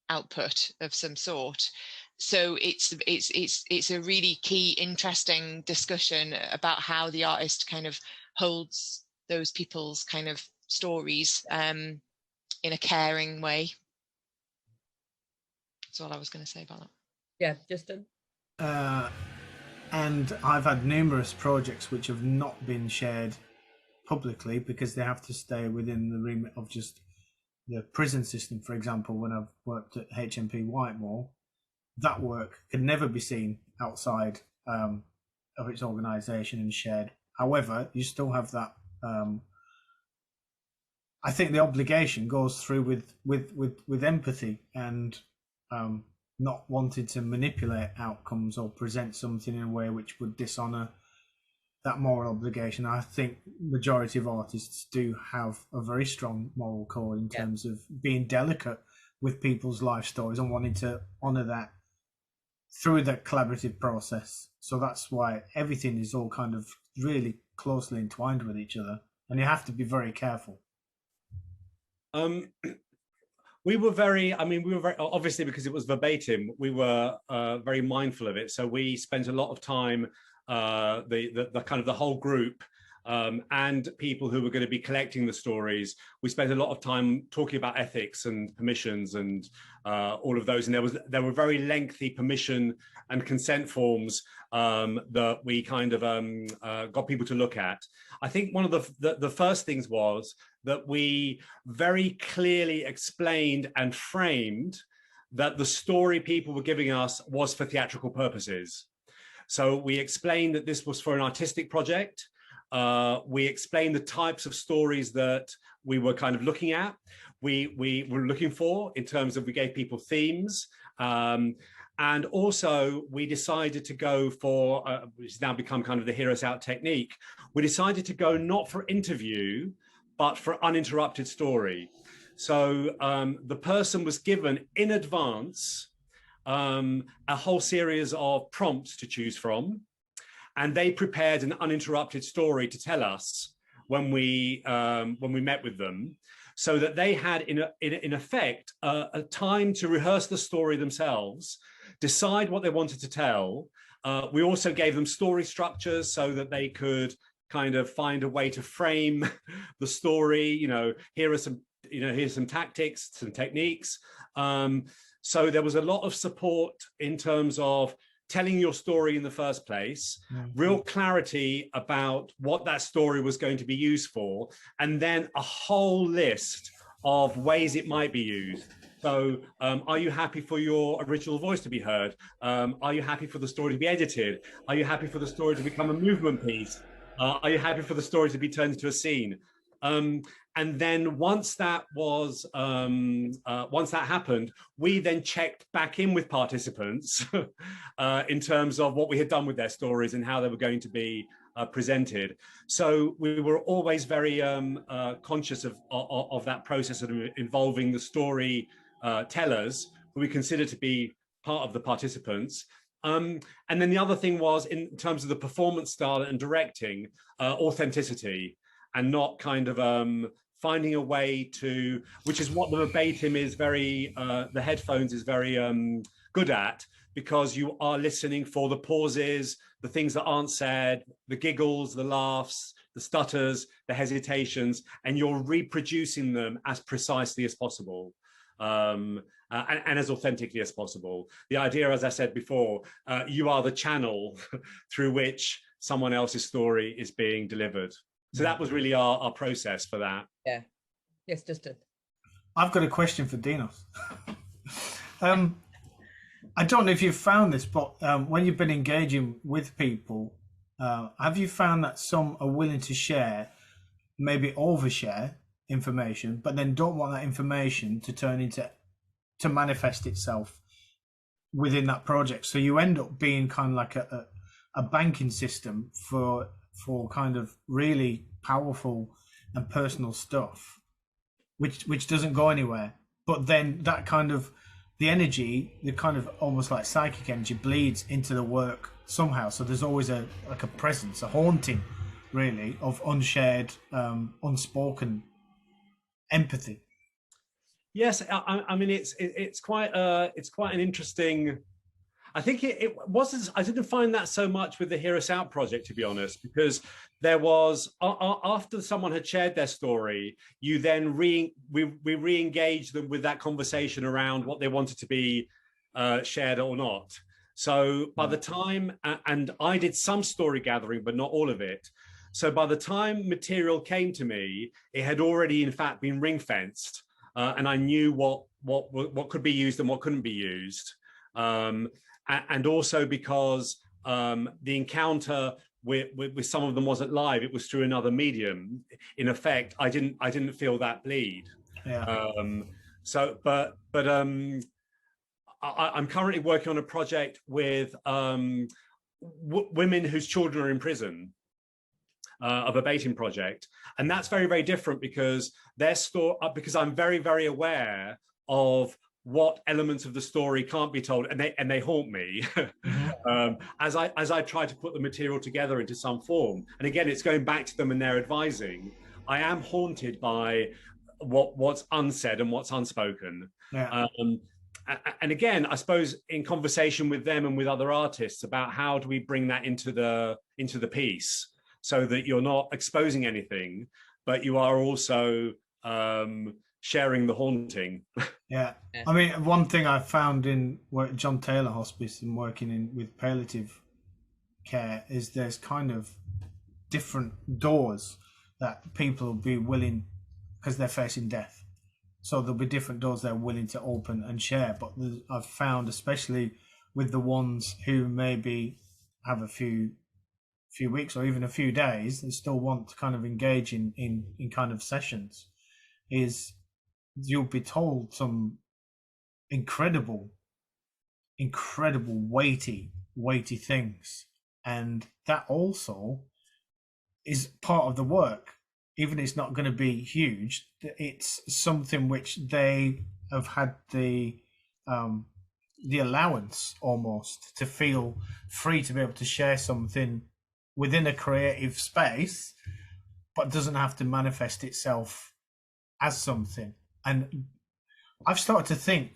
output of some sort. So it's a really key, interesting discussion about how the artist kind of holds those people's kind of stories in a caring way. That's all I was going to say about that. Yeah, Justin? And I've had numerous projects which have not been shared publicly because they have to stay within the remit of just the prison system. For example, when I've worked at HMP Whitemore, that work could never be seen outside of its organisation and shared. However, you still have that. I think the obligation goes through with empathy and not wanting to manipulate outcomes or present something in a way which would dishonour that moral obligation. I think majority of artists do have a very strong moral code in terms of being delicate with people's life stories and wanting to honour that through that collaborative process. So that's why everything is all kind of really closely entwined with each other, and you have to be very careful. We were very, obviously because it was verbatim, we were very mindful of it. So we spent a lot of time, the kind of the whole group and people who were going to be collecting the stories. We spent a lot of time talking about ethics and permissions and all of those. And there were very lengthy permission and consent forms that we kind of got people to look at. I think one of the first things was that we very clearly explained and framed that the story people were giving us was for theatrical purposes. So we explained that this was for an artistic project. We explained the types of stories that we were kind of looking at. We were looking for in terms of, we gave people themes. And also we decided to go for, which has now become kind of the Hear Us Out technique. We decided to go not for interview, but for uninterrupted story. So the person was given in advance a whole series of prompts to choose from, and they prepared an uninterrupted story to tell us when we met with them, so that they had in effect a time to rehearse the story themselves, decide what they wanted to tell. We also gave them story structures so that they could kind of find a way to frame the story. You know, here's some tactics, some techniques. So there was a lot of support in terms of telling your story in the first place, real clarity about what that story was going to be used for, and then a whole list of ways it might be used. So are you happy for your original voice to be heard? Are you happy for the story to be edited? Are you happy for the story to become a movement piece? Are you happy for the story to be turned into a scene? And then once that happened, we then checked back in with participants in terms of what we had done with their stories and how they were going to be presented. So we were always very conscious of that process of involving the story tellers, who we consider to be part of the participants. And then the other thing was, in terms of the performance style and directing, authenticity, and not kind of finding a way to, which is what the verbatim is very, the headphones is very good at, because you are listening for the pauses, the things that aren't said, the giggles, the laughs, the stutters, the hesitations, and you're reproducing them as precisely as possible. and as authentically as possible. The idea, as I said before, you are the channel through which someone else's story is being delivered. So that was really our process for that. Yeah. Yes, Justin. I've got a question for Dinos. I don't know if you've found this, but when you've been engaging with people, have you found that some are willing to share, maybe overshare information, but then don't want that information to turn into, to manifest itself within that project? So you end up being kind of like a banking system for kind of really powerful and personal stuff, which doesn't go anywhere. But then that kind of, the energy, the kind of almost like psychic energy bleeds into the work somehow. So there's always a presence, a haunting really of unshared, unspoken empathy. Yes, I mean it's quite an interesting. I think it wasn't. I didn't find that so much with the Hear Us Out project, to be honest, because there was after someone had shared their story, you then we re-engaged them with that conversation around what they wanted to be shared or not. So by the time, and I did some story gathering, but not all of it. So by the time material came to me, it had already, in fact, been ring-fenced, and I knew what could be used and what couldn't be used. And also because the encounter with some of them wasn't live; it was through another medium. In effect, I didn't feel that bleed. Yeah. I'm currently working on a project with women whose children are in prison, of a baiting project, and that's very, very different because because I'm very, very aware of what elements of the story can't be told, and they haunt me as I try to put the material together into some form. And again, it's going back to them and their advising. I am haunted by what's unsaid and what's unspoken. Yeah. And again, I suppose in conversation with them and with other artists about how do we bring that into the piece so that you're not exposing anything, but you are also sharing the haunting. Yeah. I mean, one thing I found in John Taylor Hospice and working with palliative care is there's kind of different doors that people will be willing, because they're facing death. So there'll be different doors they're willing to open and share. But I've found, especially with the ones who maybe have a few weeks or even a few days and still want to kind of engage in kind of sessions, is you'll be told some incredible weighty things. And that also is part of the work. Even if it's not going to be huge, it's something which they have had the allowance almost to feel free to be able to share something within a creative space, but doesn't have to manifest itself as something. And I've started to think,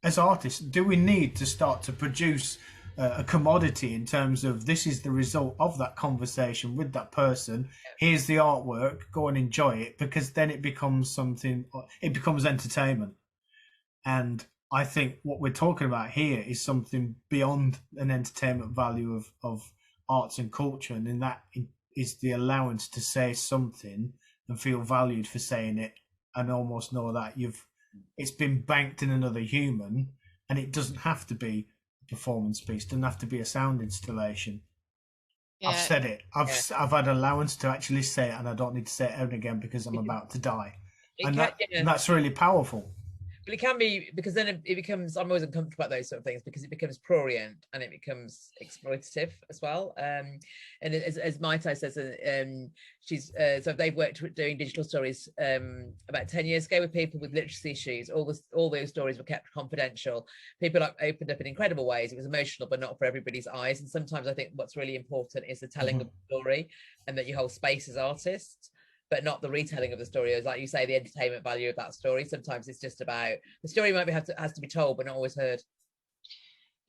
as artists, do we need to start to produce a commodity in terms of this is the result of that conversation with that person, here's the artwork, go and enjoy it, because then it becomes something, it becomes entertainment. And I think what we're talking about here is something beyond an entertainment value of arts and culture, and in that is the allowance to say something and feel valued for saying it, and almost know that it's been banked in another human, and it doesn't have to be performance piece, doesn't have to be a sound installation. Yeah. I've said it. I've had allowance to actually say it, and I don't need to say it ever again because I'm about to die. And that's really powerful. But it can be, because then it becomes, I'm always uncomfortable about those sort of things because it becomes prurient and it becomes exploitative as well. And as Maite says, so they've worked doing digital stories about 10 years ago with people with literacy issues. All those stories were kept confidential. People opened up in incredible ways. It was emotional, but not for everybody's eyes. And sometimes I think what's really important is the telling of the story, and that you hold space as artists, but not the retelling of the story. As like you say, the entertainment value of that story. Sometimes it's just about the story has to be told, but not always heard.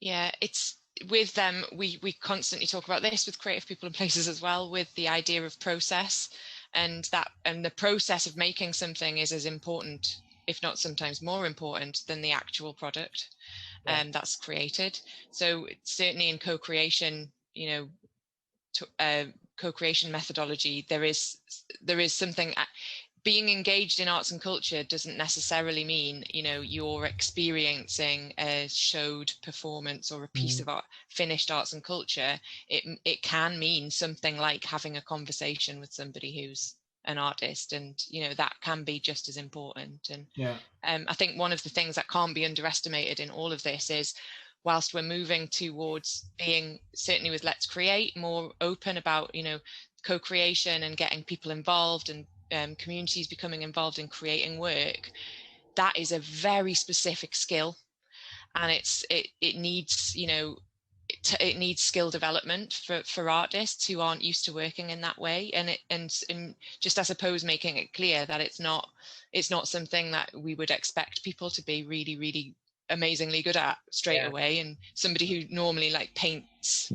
Yeah, it's with them. We constantly talk about this with creative people and places as well, with the idea of process, and the process of making something is as important if not sometimes more important than the actual product that's created. So certainly in co-creation, you know, co-creation methodology, there is something. Being engaged in arts and culture doesn't necessarily mean, you know, you're experiencing a showed performance or a piece of art, finished arts and culture. It can mean something like having a conversation with somebody who's an artist, and you know, that can be just as important. And I think one of the things that can't be underestimated in all of this is, whilst we're moving towards being, certainly with Let's Create, more open about, you know, co-creation and getting people involved and communities becoming involved in creating work, that is a very specific skill, and it needs, you know, it needs skill development for artists who aren't used to working in that way, and just, I suppose, making it clear that it's not something that we would expect people to be really, really amazingly good at straight away. And somebody who normally like paints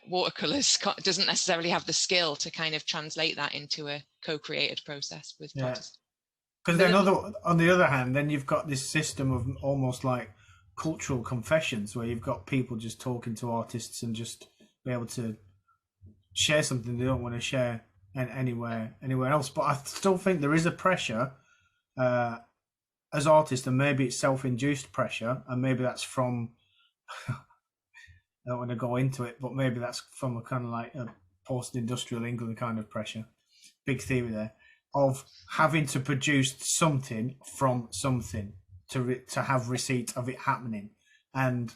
watercolors doesn't necessarily have the skill to kind of translate that into a co-created process with participants. Because then on the other hand, then you've got this system of almost like cultural confessions, where you've got people just talking to artists and just be able to share something they don't want to share anywhere else. But I still think there is a pressure as artists, and maybe it's self-induced pressure, and maybe that's from I don't want to go into it, but maybe that's from a kind of like a post-industrial England kind of pressure, big theory there, of having to produce something from something to have receipt of it happening. And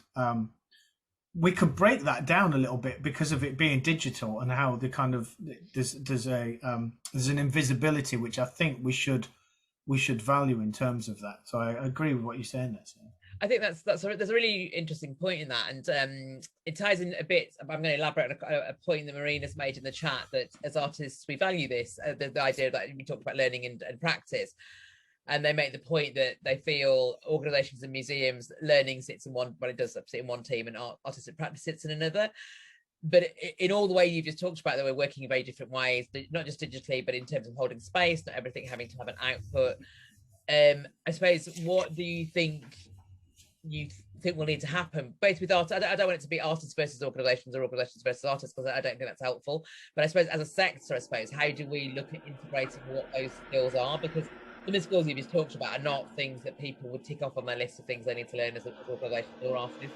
we could break that down a little bit because of it being digital, and how the kind of there's an invisibility which I think we should value in terms of that. So I agree with what you're saying there, Sarah. I think there's a really interesting point in that, and it ties in a bit. I'm going to elaborate on a point that Marina's made in the chat, that as artists we value this, the idea that we talked about learning and practice, and they make the point that they feel organisations and museums, learning sits in one, well, it does sit in one team, and artistic practice sits in another. But in all the way you've just talked about, that we're working in very different ways, not just digitally, but in terms of holding space, not everything having to have an output. I suppose, what do you think will need to happen, both with art? I don't want it to be artists versus organisations or organisations versus artists, because I don't think that's helpful. But I suppose as a sector, how do we look at integrating what those skills are? Because some of the skills you've just talked about are not things that people would tick off on their list of things they need to learn as organisations or artists.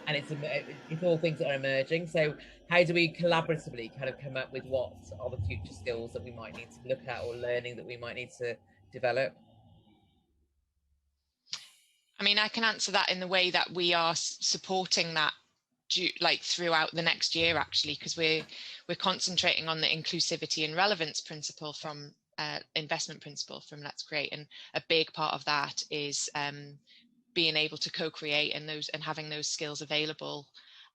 And it's all things that are emerging. So how do we collaboratively kind of come up with what are the future skills that we might need to look at, or learning that we might need to develop? I mean, I can answer that in the way that we are supporting that like throughout the next year, actually, because we're concentrating on the inclusivity and relevance principle from investment principle from Let's Create, and a big part of that is being able to co-create and having those skills available,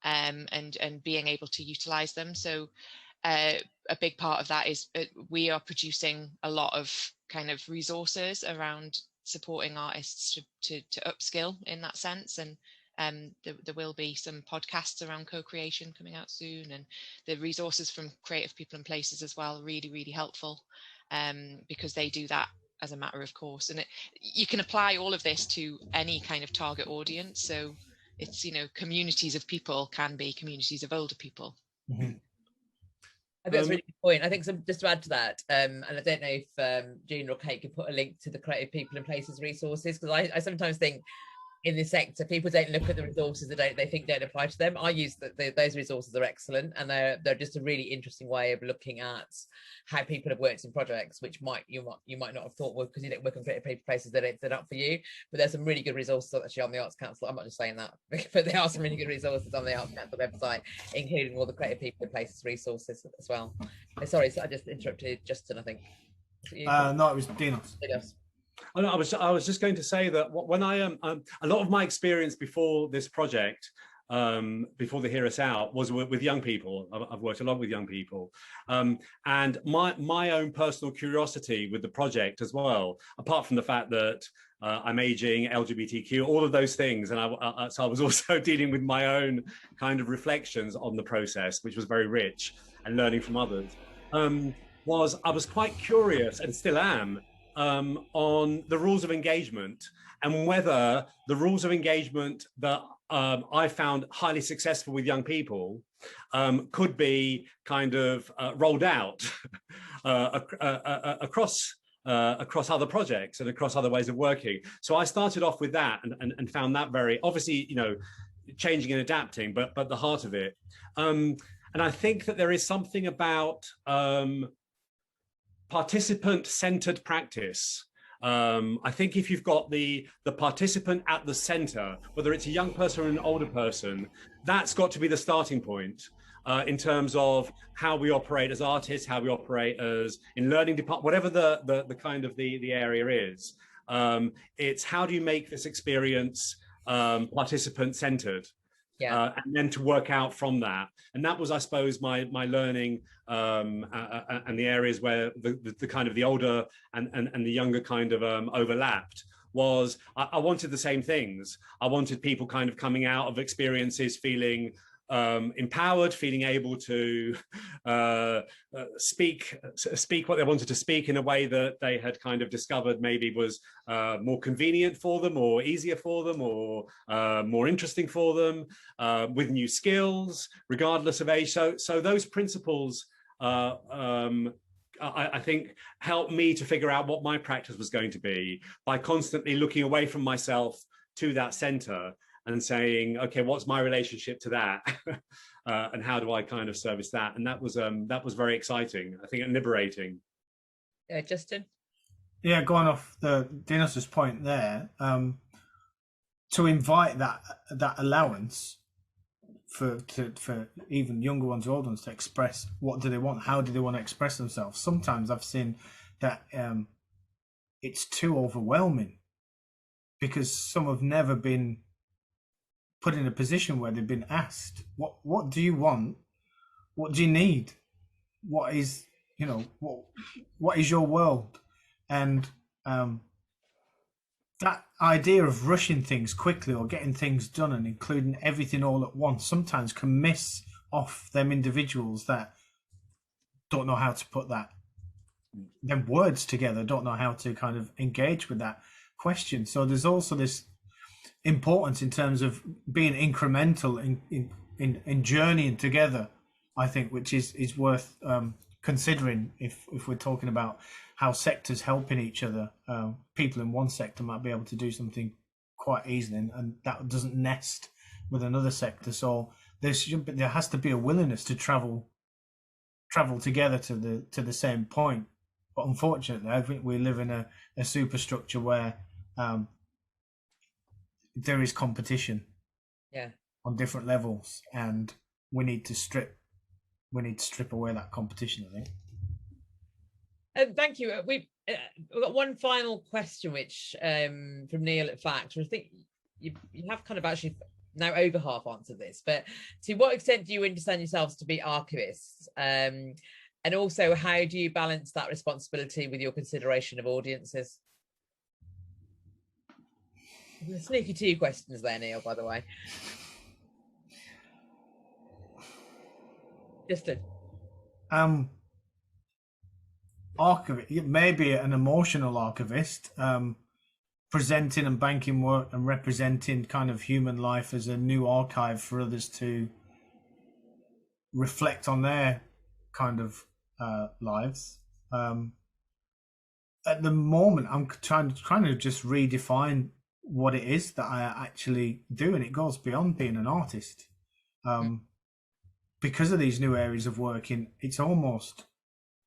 and being able to utilize them. So a big part of that is we are producing a lot of kind of resources around supporting artists to upskill in that sense, and there will be some podcasts around co-creation coming out soon, and the resources from Creative People and Places as well, really, really helpful, because they do that as a matter of course. And you can apply all of this to any kind of target audience. So it's, you know, communities of people can be communities of older people. Mm-hmm. I think that's a really good point. I think just to add to that, and I don't know if Gina or Kate could put a link to the Creative People and Places resources, because I sometimes think in this sector people don't look at the resources that they think don't apply to them. I use those resources are excellent, and they're just a really interesting way of looking at how people have worked in projects which you might not have thought, well, because you don't work on Creative People Places, they're not for you. But there's some really good resources actually on the Arts Council. I'm not just saying that, but there are some really good resources on the Arts Council website, including all the Creative People and Places resources as well. Sorry, so I just interrupted Justin, I think. No, it was Dinos. Oh, no, I was just going to say that when I a lot of my experience before this project, before the Hear Us Out, was with young people. I've worked a lot with young people, and my own personal curiosity with the project as well, apart from the fact that I'm aging, LGBTQ, all of those things, and so I was also dealing with my own kind of reflections on the process, which was very rich, and learning from others. I was quite curious, and still am, on the rules of engagement and whether the rules of engagement that I found highly successful with young people could be kind of rolled out across other projects and across other ways of working. So I started off with that and found that very, obviously, you know, changing and adapting, but the heart of it. And I think that there is something about participant-centered practice. I think if you've got the participant at the center, whether it's a young person or an older person, that's got to be the starting point in terms of how we operate as artists, how we operate as in learning department, whatever the kind of the area is. It's how do you make this experience participant-centered? Yeah. And then to work out from that. And that was, I suppose, my learning and the areas where the kind of the older and the younger kind of overlapped was I wanted the same things. I wanted people kind of coming out of experiences feeling empowered, feeling able to speak what they wanted to speak in a way that they had kind of discovered maybe was more convenient for them or easier for them or more interesting for them, with new skills, regardless of age. So those principles I think helped me to figure out what my practice was going to be by constantly looking away from myself to that center and saying, okay, what's my relationship to that? And how do I kind of service that? And that was very exciting, I think, and liberating. Justin? Yeah, going off the Dinos's point there, to invite that allowance for even younger ones or older ones to express what do they want, how do they want to express themselves. Sometimes I've seen that it's too overwhelming because some have never been put in a position where they've been asked, what do you want? What do you need? What is, you know, what is your world? And that idea of rushing things quickly or getting things done and including everything all at once sometimes can miss off them individuals that don't know how to put them words together, don't know how to kind of engage with that question. So there's also this importance in terms of being incremental in journeying together, I think, which is worth considering if we're talking about how sectors helping each other. People in one sector might be able to do something quite easily, and that doesn't nest with another sector. So there has to be a willingness to travel together to the same point. But unfortunately, I think we live in a superstructure where there is competition, on different levels, and we need to strip away that competition, I think. Thank you. We've got one final question, which from Neil at Fact. I think you have kind of actually now over half answered this, but to what extent do you understand yourselves to be archivists? And also, how do you balance that responsibility with your consideration of audiences? The sneaky two questions there, Neil, by the way. Justin. Archivist, maybe an emotional archivist, presenting and banking work and representing kind of human life as a new archive for others to reflect on their kind of lives. At the moment, I'm trying to just redefine what it is that I actually do, and it goes beyond being an artist. Because of these new areas of working, it's almost,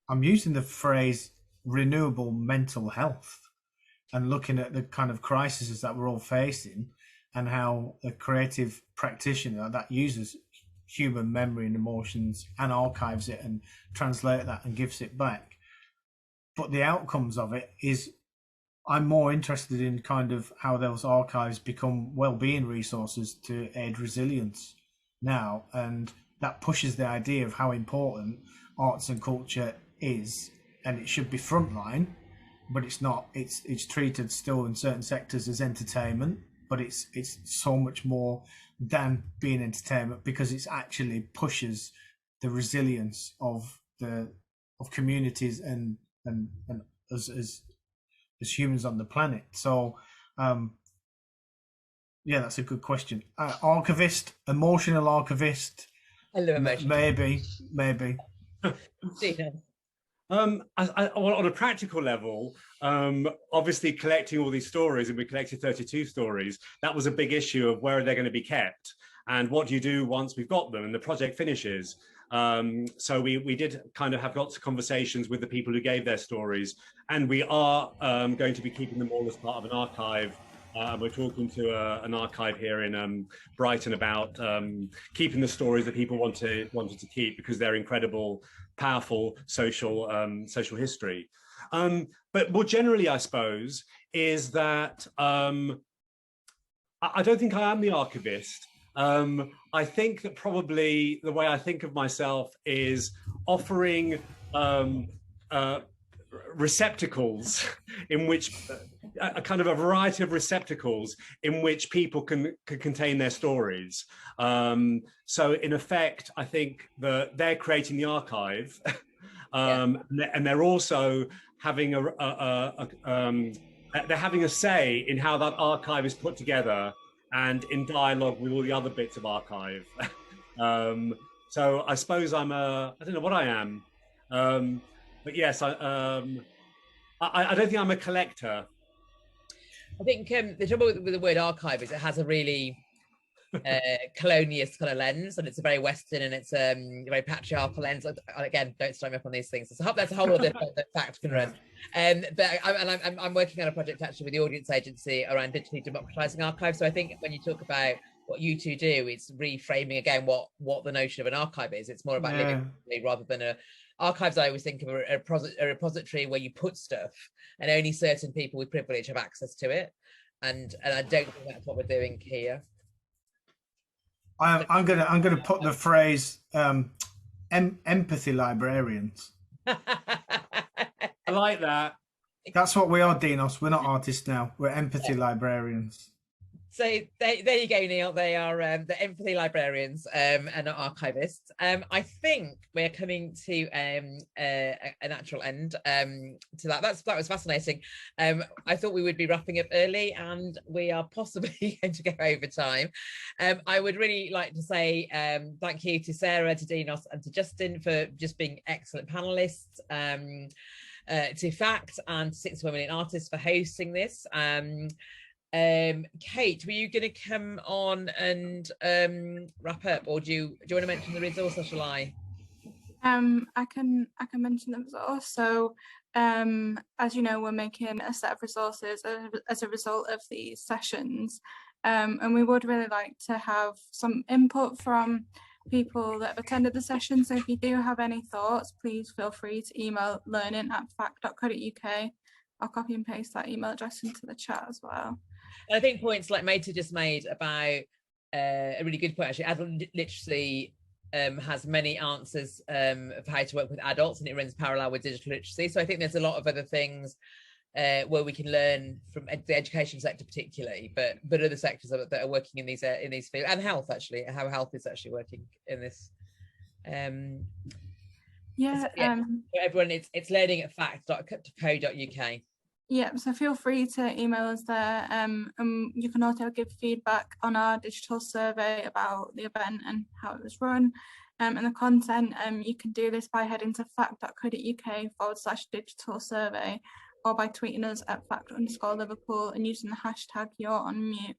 I'm using the phrase renewable mental health and looking at the kind of crises that we're all facing and how a creative practitioner that uses human memory and emotions and archives it and translates that and gives it back. But the outcomes of it is, I'm more interested in kind of how those archives become well-being resources to aid resilience now, and that pushes the idea of how important arts and culture is, and it should be frontline, but it's not. It's treated still in certain sectors as entertainment, but it's so much more than being entertainment, because it's actually pushes the resilience of communities and us as as humans on the planet. So yeah, that's a good question. Archivist, emotional archivist. I love emotion. Maybe. Dinos. Well, on a practical level, obviously collecting all these stories, and we collected 32 stories, that was a big issue of where are they going to be kept and what do you do once we've got them and the project finishes. So we did kind of have lots of conversations with the people who gave their stories, and we are going to be keeping them all as part of an archive. We're talking to an archive here in Brighton about keeping the stories that people wanted to keep, because they're incredible, powerful social history. But more generally, I suppose, is that I don't think I am the archivist. I think that probably the way I think of myself is offering receptacles in which a kind of a variety of receptacles in which people can contain their stories. So in effect, I think that they're creating the archive, and they're also having they're having a say in how that archive is put together and in dialogue with all the other bits of archive. So I suppose I don't know what I am. But yes, I don't think I'm a collector. I think the trouble with the word archive is it has a really colonialist kind of lens, and it's a very Western and it's a very patriarchal lens. Again, don't start me up on these things. So that's a whole other fact can run. But I'm working on a project actually with the Audience Agency around digitally democratizing archives. So I think when you talk about what you two do, it's reframing again what the notion of an archive is. It's more about living rather than archives. I always think of a repository where you put stuff and only certain people with privilege have access to it, and I don't think that's what we're doing here. I'm gonna put the phrase empathy librarians. I like that. That's what we are, Dinos. We're not artists now. We're empathy librarians. So there you go, Neil. They are the empathy librarians and archivists. I think we're coming to a natural end to that. That was fascinating. I thought we would be wrapping up early, and we are possibly going to go over time. I would really like to say thank you to Sara, to Dinos, and to Justin for just being excellent panelists. To Fact and 61 Million Artists for hosting this. Kate, were you going to come on and wrap up, or do you want to mention the resource, or shall I? I can mention the resource. So as you know, we're making a set of resources as a result of these sessions, and we would really like to have some input from people that have attended the session. So if you do have any thoughts, please feel free to email learning@fact.co.uk. I'll copy and paste that email address into the chat as well. I think points like Maita just made about a really good point, actually. Adult literacy has many answers of how to work with adults, and it runs parallel with digital literacy. So I think there's a lot of other things where we can learn from the education sector particularly, but other sectors that are working in these fields, and health, actually, how health is actually working in this. Everyone, it's learning@fact.co.uk. Yeah, so feel free to email us there, and you can also give feedback on our digital survey about the event and how it was run, and the content. You can do this by heading to fact.co.uk/digital survey, or by tweeting us at fact_Liverpool and using the hashtag #YourOnMute.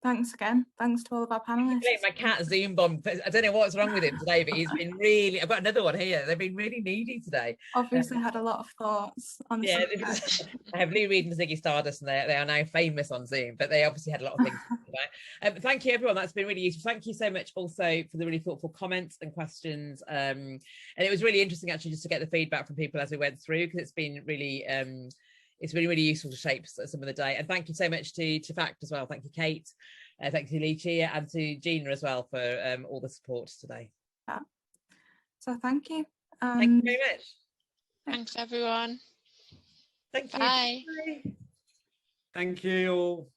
Thanks again. Thanks to all of our panelists. My cat Zoom bomb. I don't know what's wrong with him today, but he's been really. I've got another one here. They've been really needy today. Obviously, had a lot of thoughts on the subject. I have Lou Reed and Ziggy Stardust, and they are now famous on Zoom. But they obviously had a lot of things to talk about. Thank you, everyone. That's been really useful. Thank you so much, also, for the really thoughtful comments and questions. And it was really interesting, actually, just to get the feedback from people as we went through, because it's been really. It's really, really useful to shape some of the day. And thank you so much to Fact as well. Thank you, Kate. Thank you, Lucia, and to Gina as well for all the support today. Yeah. So thank you. Thank you very much. Thanks, everyone. Thank you. Bye. Thank you all.